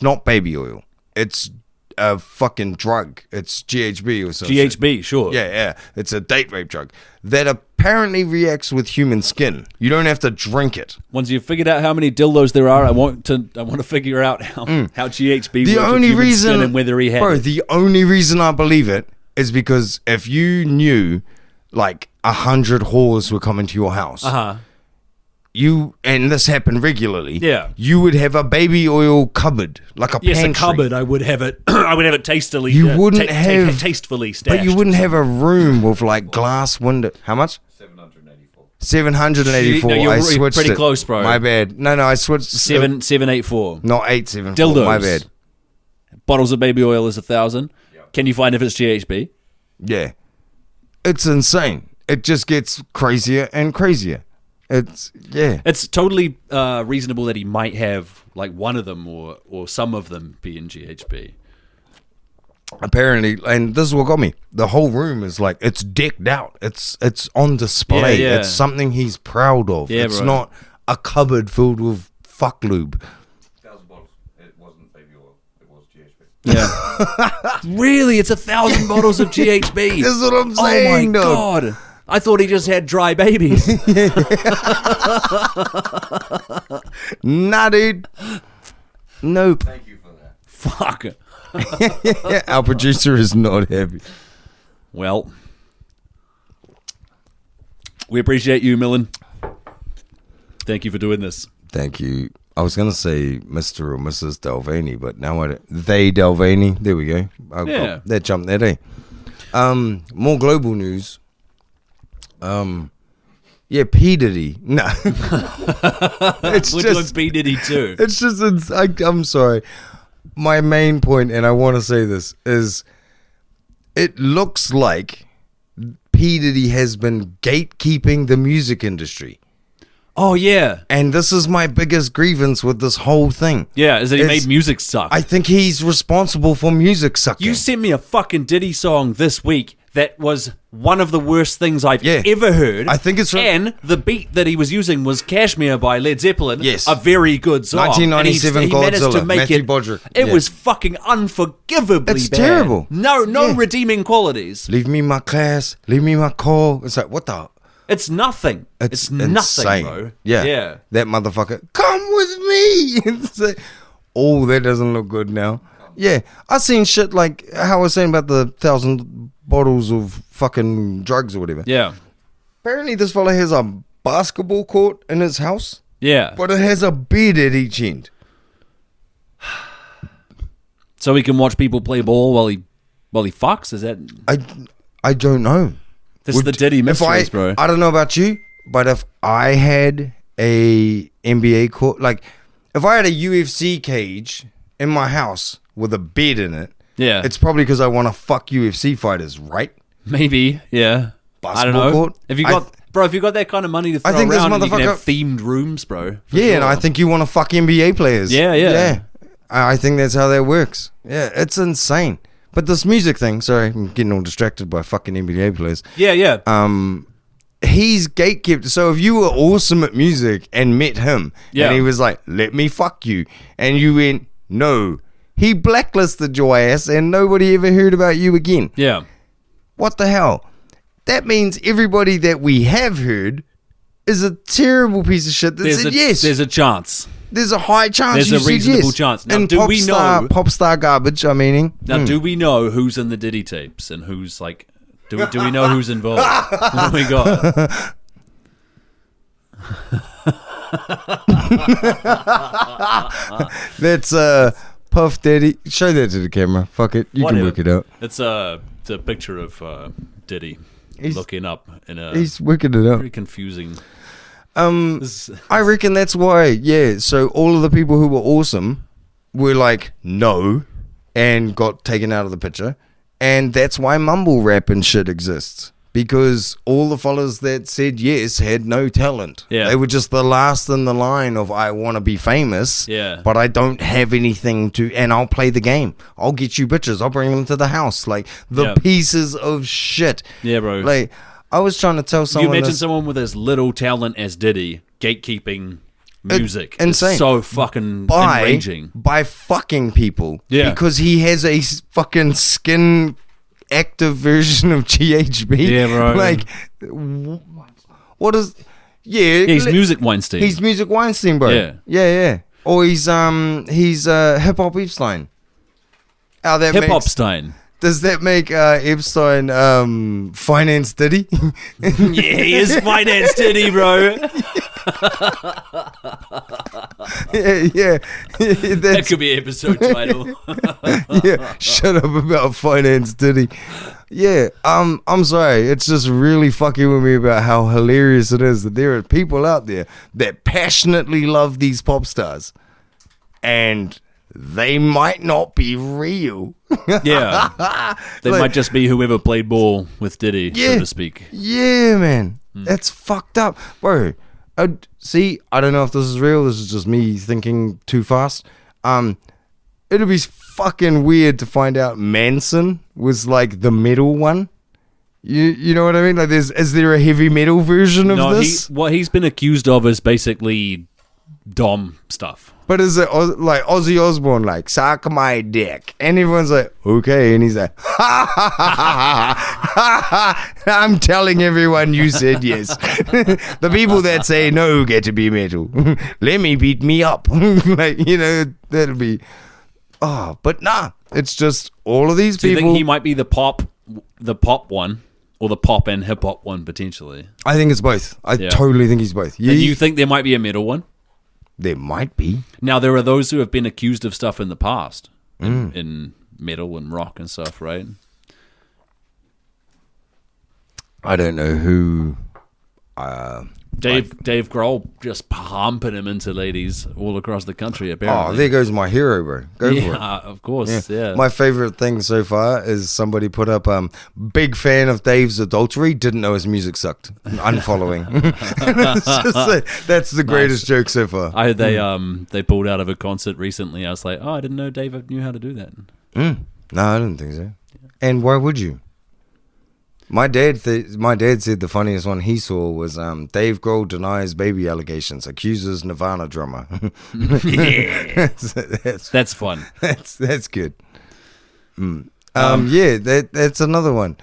not baby oil. It's a fucking drug. It's GHB or something. GHB, sure. Yeah. It's a date rape drug that apparently reacts with human skin. You don't have to drink it. Once you've figured out how many dildos there are, I want to figure out how GHB The works with only human reason, skin and whether he had bro, it. the only reason I believe it is because if you knew like 100 whores were coming to your house, and this happened regularly, you would have a baby oil cupboard, like a pantry. A cupboard. I would have it. I would have it tastily. You wouldn't have tastefully stashed. but you wouldn't have a room with like glass window. How much? 784. No, you're I switched pretty it. close, bro. My bad. No, I switched 784. Not 874. Dildos. My bad. Bottles of baby oil is 1,000. Can you find if it's GHB? Yeah, it's insane. It just gets crazier and crazier. It's totally reasonable that he might have like one of them or some of them be in GHB. apparently, and this is what got me. The whole room is like, it's decked out. It's on display. Yeah. It's something he's proud of. Yeah, it's bro. not a cupboard filled with fuck lube. 1,000 bottles. It wasn't baby oil. It was GHB. Yeah. Really? It's 1,000 bottles of GHB. This is what I'm saying, Oh my dog. God. I thought he just had dry babies. Nah, dude. Nope. Thank you for that. Fuck. Our producer is not happy. Well, we appreciate you, Millen. Thank you for doing this. Thank you. I was going to say Mr. or Mrs. Delvani, but now they Delvani. There we go. Yeah. That jumped that, eh? More global news. Yeah, P. Diddy. No. It's We're just, doing P. Diddy too. it's just, I'm sorry. My main point, and I want to say this, is it looks like P. Diddy has been gatekeeping the music industry. Oh, yeah. And this is my biggest grievance with this whole thing. Yeah, is that he Is- made music suck. I think he's responsible for music sucking. You sent me a fucking Diddy song this week that was one of the worst things I've Yeah. ever heard. I think it's from- and the beat that he was using was Kashmir by Led Zeppelin. Yes. A very good song. 1997 and he managed to Godzilla, make Matthew it. Broderick. It Yeah. was fucking unforgivably It's bad. terrible. No Yeah. redeeming qualities. Leave me my class, leave me my call. It's like, what the? It's nothing. It's nothing, insane. bro. Yeah. Yeah. That motherfucker, come with me. It's like, oh, that doesn't look good now. Yeah, I seen shit like how I was saying about the 1,000 bottles of fucking drugs or whatever. Yeah. Apparently, this fella has a basketball court in his house, Yeah. but it has a bed at each end. So he can watch people play ball while he fucks? Is that... I don't know. This is the Diddy mysteries, bro. I don't know about you, but if I had a NBA court, like if I had a UFC cage in my house with a bed in it, Yeah. it's probably because I want to fuck UFC fighters, right? Maybe, yeah. I don't know. Court? If you got that kind of money to throw think this around, and you can motherfucker- have themed rooms, bro. for Yeah, and sure. I think you want to fuck NBA players. Yeah. I think that's how that works. Yeah, it's insane. But this music thing, sorry, I'm getting all distracted by fucking NBA players. Yeah. He's gatekept. So if you were awesome at music and met him, Yeah. and he was like, "Let me fuck you," and you went, "No," he blacklisted your ass, and nobody ever heard about you again. Yeah. What the hell? That means everybody that we have heard is a terrible piece of shit that said yes. There's a chance. There's a high chance. There's you a said reasonable yes. chance. Now, And do we know- pop star garbage? I mean, Now, do we know who's in the Diddy tapes and who's like... Do we know who's involved? What do we got? that's Puff Daddy. Show that to the camera. Fuck it, you Whatever. can work it out. It's a picture of Diddy looking up in a He's working it out. very confusing... I reckon that's why. Yeah. So all of the people who were awesome were like no, and got taken out of the picture, and that's why mumble rap and shit exists. Because all the fellas that said yes had no talent. Yeah. They were just the last in the line of I want to be famous. Yeah. But I don't have anything to, and I'll play the game. I'll get you bitches. I'll bring them to the house. Like the Yeah. pieces of shit. Yeah, bro. Like I was trying to tell You someone. imagine this- someone with as little talent as Diddy gatekeeping music. It's insane. so fucking by enraging. fucking people. Yeah. Because he has a fucking skin active version of GHB. Yeah, bro. Like, what is? Yeah, Yeah, he's Music Weinstein. He's Music Weinstein, bro. Yeah. yeah. Or he's Hip Hop Epstein. How that Hip makes- Hop Stein. Does that make Epstein finance Diddy? Yeah, he is finance Diddy, bro. yeah. That That's, could be an episode title. yeah, shut up about finance, Diddy. Yeah, I'm sorry. It's just really fucking with me about how hilarious it is that there are people out there that passionately love these pop stars, and they might not be real. Yeah. They Like- might just be whoever played ball with Diddy, Yeah. so to speak. Yeah, man, that's fucked up, bro. See, I don't know if this is real. This is just me thinking too fast. It'll be fucking weird to find out Manson was like the metal one. You know what I mean? Like, is there a heavy metal version of No, this? what he's been accused of is basically Dom stuff. But is it like Ozzy Osbourne, like, suck my dick? And everyone's like, okay. And he's like, ha ha ha ha ha ha. I'm telling everyone you said yes. The people that say no get to be metal. Let me beat me up. Like, you know, that'll be, oh, but nah. It's just all of these Do you people. think he might be the pop one, or the pop and hip hop one potentially? I think it's both. I Yeah. totally think he's both. And you think there might be a metal one? There might be. Now, there are those who have been accused of stuff in the past, in metal and rock and stuff, right? I don't know who. Dave Grohl just pumping him into ladies all across the country, apparently. Oh, there goes my hero, bro. Go for it. Yeah, of course, yeah. My favorite thing so far is somebody put up big fan of Dave's adultery, didn't know his music sucked. Unfollowing. It's just like, that's the greatest joke so far. I heard they pulled out of a concert recently. I was like, oh, I didn't know Dave knew how to do that. No, I don't think so. And why would you? My dad said the funniest one he saw was Dave Grohl denies baby allegations, accuses Nirvana drummer. Yeah. that's fun. That's good. Yeah, that's another one.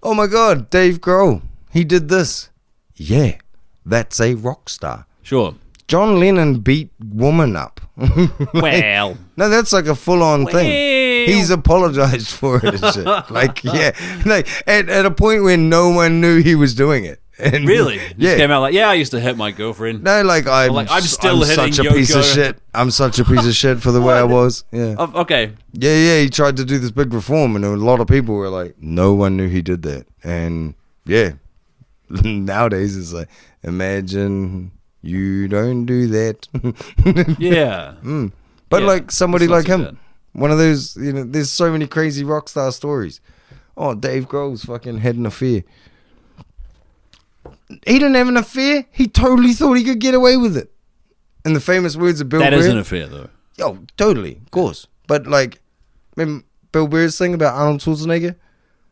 Oh my God, Dave Grohl, he did this. Yeah, that's a rock star. Sure. John Lennon beat woman up Well, No, that's like a full-on thing. Well. He's apologized for it and shit. Like, yeah, like at a point when no one knew he was doing it. And really? He just came out like, yeah, I used to hit my girlfriend. No, like I'm still hitting such a piece of Yoko. shit. I'm such a piece of shit for the way I was. Yeah. Oh, okay. Yeah. He tried to do this big reform, and a lot of people were like, no one knew he did that. And yeah, nowadays it's like, imagine you don't do that. Yeah. But Yeah, like somebody it's not like so him, bad. one of those, there's so many crazy rock star stories. Oh, Dave Grohl's fucking had an affair. He didn't have an affair. He totally thought he could get away with it. In the famous words of Bill That Burr. is an affair, though. Oh, totally, of course. But like, remember Bill Burr's thing about Arnold Schwarzenegger?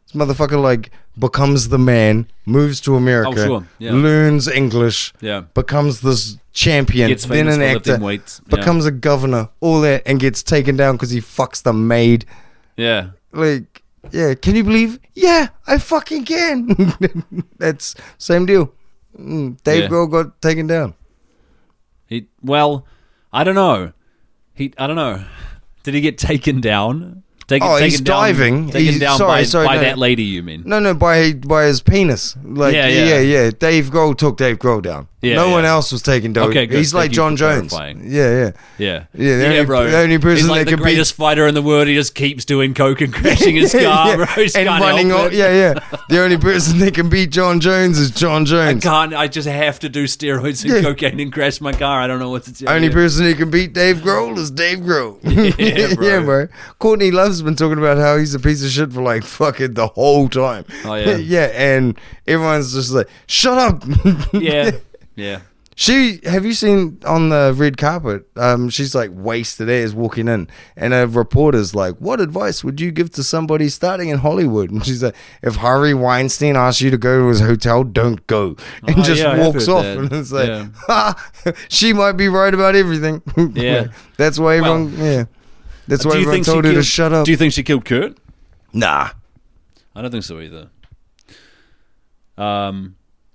This motherfucker like becomes the man, moves to America, Oh, sure, yeah. learns English, Yeah. becomes this champion, Gets then famous an for actor, lifting weights. Yeah. becomes a governor, all that, and gets taken down because he fucks the maid. Yeah. Like, yeah, can you believe? Yeah, I fucking can. That's same deal. Dave Yeah. Grohl got taken down. Well, I don't know. I don't know. Did he get taken down? He's diving. Taken He's- down sorry, by no. that lady, you mean? No, by his penis. Like, Yeah. Dave Grohl took Dave Grohl down. Yeah, no yeah. one else was taken down. Okay, good. He's like Thank you John for Jones. clarifying. Yeah. Yeah. Yeah, the only- bro. the only person He's like that the could beat- greatest fighter in the world. He just keeps doing coke and crashing his car, bro. He just and can't running help off. it. Yeah. The only person that can beat John Jones is John Jones. I just have to do steroids and Yeah. cocaine and crash my car. I don't know what to tell Only you. person that can beat Dave Grohl is Dave Grohl. Yeah, bro. Yeah, bro. Courtney Love's been talking about how he's a piece of shit for like fucking the whole time. Oh, yeah. Yeah, and everyone's just like, shut up. Yeah. Yeah. Have you seen on the red carpet? She's like wasted as walking in, and a reporter's like, "What advice would you give to somebody starting in Hollywood?" And she's like, "If Harvey Weinstein asks you to go to his hotel, don't go," and Oh, just yeah, I have walks heard off. that. And it's like, Yeah. she might be right about everything. Yeah. That's why everyone. Yeah, that's why everyone told her to shut up. Do you think she killed Kurt? Nah. I don't think so either. How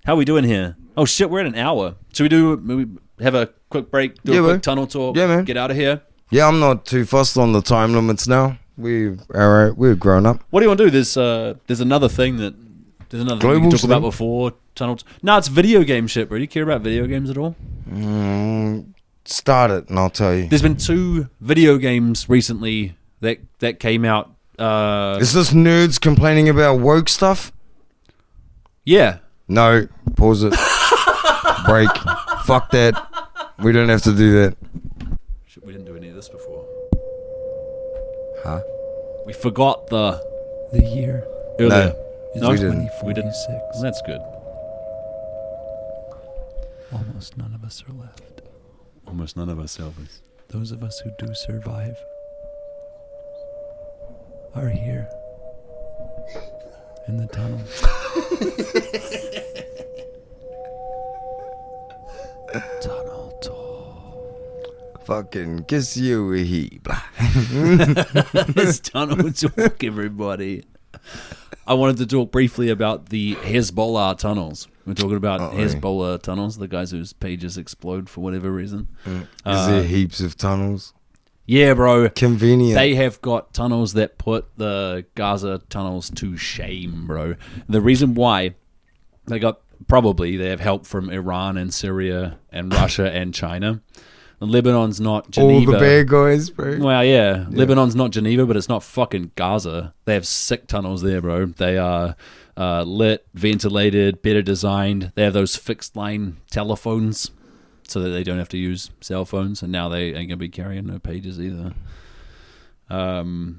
are we doing here? Oh shit, we're at an hour. Should we have a quick break, do Yeah, a quick man. tunnel talk, Yeah, man. get out of here? Yeah, I'm not too fussed on the time limits now. We're grown up. What do you want to do? There's another thing we Global can talk about thing? before tunnel. No, it's video game shit, bro. Do you care about video games at all? Start it, and I'll tell you. There's been 2 video games recently that came out. Is this nerds complaining about woke stuff? Yeah. No, pause it. Break. Fuck that. We don't have to do that. Shit, we didn't do any of this before. Huh? We forgot the year earlier. No, we didn't. We didn't. 2046. That's good. Almost none of us are left. Almost none of us Elvis. Those of us who do survive are here in the tunnel. Tunnel talk. Fucking kiss you a heap. It's tunnel talk, everybody. I wanted to talk briefly about the Hezbollah tunnels. We're talking about Hezbollah tunnels, the guys whose pages explode for whatever reason. Is there heaps of tunnels? Yeah, bro. Convenient. They have got tunnels that put the Gaza tunnels to shame, bro. The reason why they have help from Iran and Syria and Russia and China. Lebanon's not Geneva. All the bad guys, bro. Well, yeah. Lebanon's not Geneva, but it's not fucking Gaza. They have sick tunnels there, bro. They are lit, ventilated, better designed. They have those fixed line telephones so that they don't have to use cell phones. And now they ain't going to be carrying no pages either. But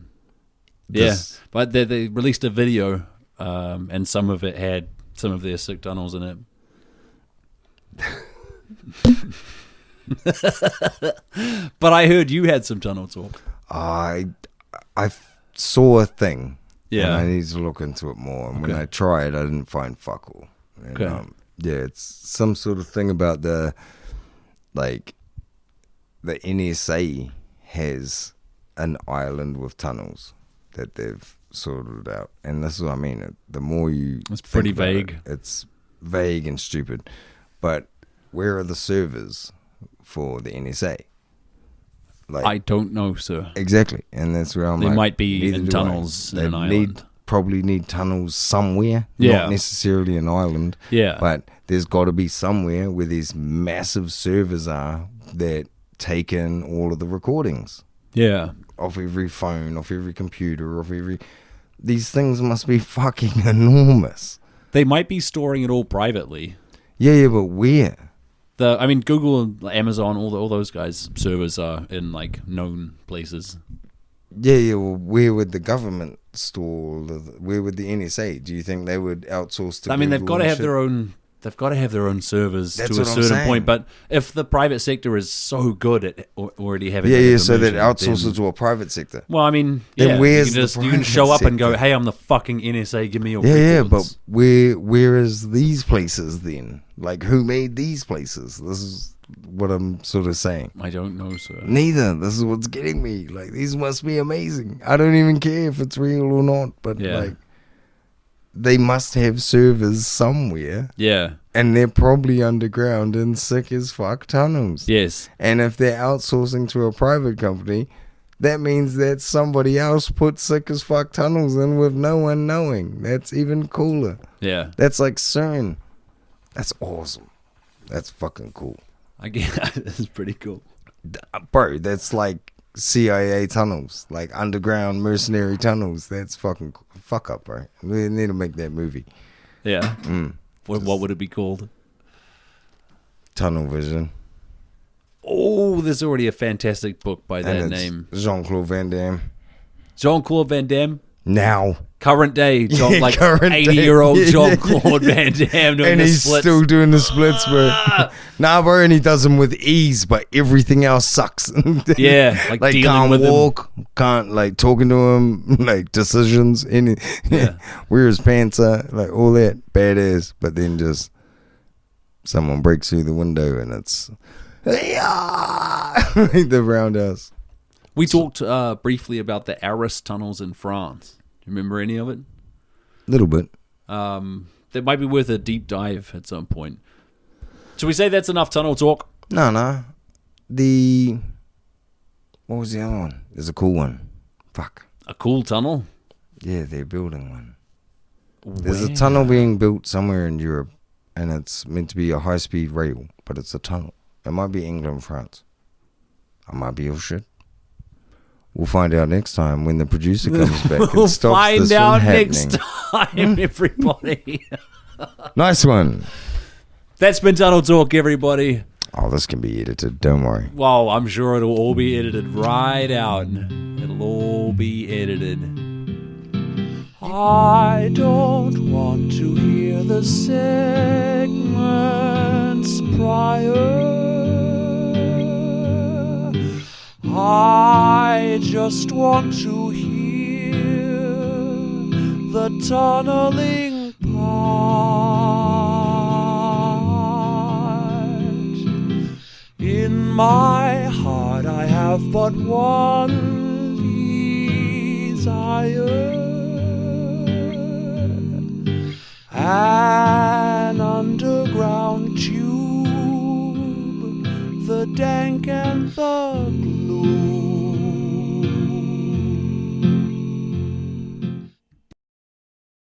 they released a video and some of it had some of their sick tunnels in it. But I heard you had some tunnel talk. I saw a thing. Yeah. And I need to look into it more. And when I tried, I didn't find fuck all. And, Okay. yeah, it's some sort of thing about the NSA has an island with tunnels that they've sorted out. And this is what I mean. The more you It's pretty think about vague. it's vague and stupid. But where are the servers for the NSA? Like, I don't know, sir. exactly, and that's where I'm They like, might be neither in do I. tunnels in They an island. probably need tunnels somewhere, Yeah. not necessarily an island, Yeah. but there's got to be somewhere where these massive servers are that take in all of the recordings Yeah. off every phone, off every computer, off every. These things must be fucking enormous. They might be storing it all privately. Yeah, but where? Google and Amazon, all those guys' servers are in like known places. Yeah. Well, where would the government store? Where would the NSA? Do you think they would outsource to? They've Google got to and have shit? their own. They've got to have their own servers That's to a what I'm certain saying. point. But if the private sector is so good at already having, Yeah. that So that information, outsources then- to a private sector. Well, I mean, Then yeah, where's the you can show private up and go, sector? "Hey, I'm the fucking NSA. Give me your Yeah, records." but where is these places then? Like, who made these places? This is what I'm sort of saying. I don't know, sir. Neither. This is what's getting me. Like, these must be amazing. I don't even care if it's real or not, but Yeah. like, they must have servers somewhere, Yeah. and they're probably underground in sick as fuck tunnels. Yes. And if they're outsourcing to a private company, that means that somebody else put sick as fuck tunnels in with no one knowing. That's even cooler. Yeah. That's like CERN. That's awesome. That's fucking cool. I guess it's pretty cool. Bro, that's like CIA tunnels, like underground mercenary tunnels. That's fucking fuck up, bro. We need to make that movie. Yeah. What would it be called? Tunnel Vision. Oh, there's already a fantastic book by that And it's name. Jean-Claude Van Damme. Jean-Claude Van Damme. Now. Current day, Yeah, current day. 80-year-old Yeah, Jean-Claude Van Damme doing And the he's splits. still doing the splits, bro. Nah, bro, and he does them with ease, but everything else sucks. Yeah, like dealing can't with him. walk, can't like talking to him, like decisions, any Yeah. where his pants are, like all that badass. But then just someone breaks through the window and it's like the roundhouse. We talked briefly about the Arras tunnels in France. Do you remember any of it? Little bit. That might be worth a deep dive at some point. Should we say that's enough tunnel talk? No. What was the other one? There's a cool one. Fuck. A cool tunnel? Yeah, they're building one. There's a Where? tunnel being built somewhere in Europe, and it's meant to be a high-speed rail, but it's a tunnel. It might be England, France. I might be all shit. We'll find out next time when the producer comes back We'll and stops find this out from next happening. time, everybody. Nice one. That's been Tunnel Talk, everybody. Oh, this can be edited. Don't worry. Well, I'm sure it'll all be edited right out. It'll all be edited. I don't want to hear the segments prior. I just want to hear the tunneling part. In my heart I have but one desire,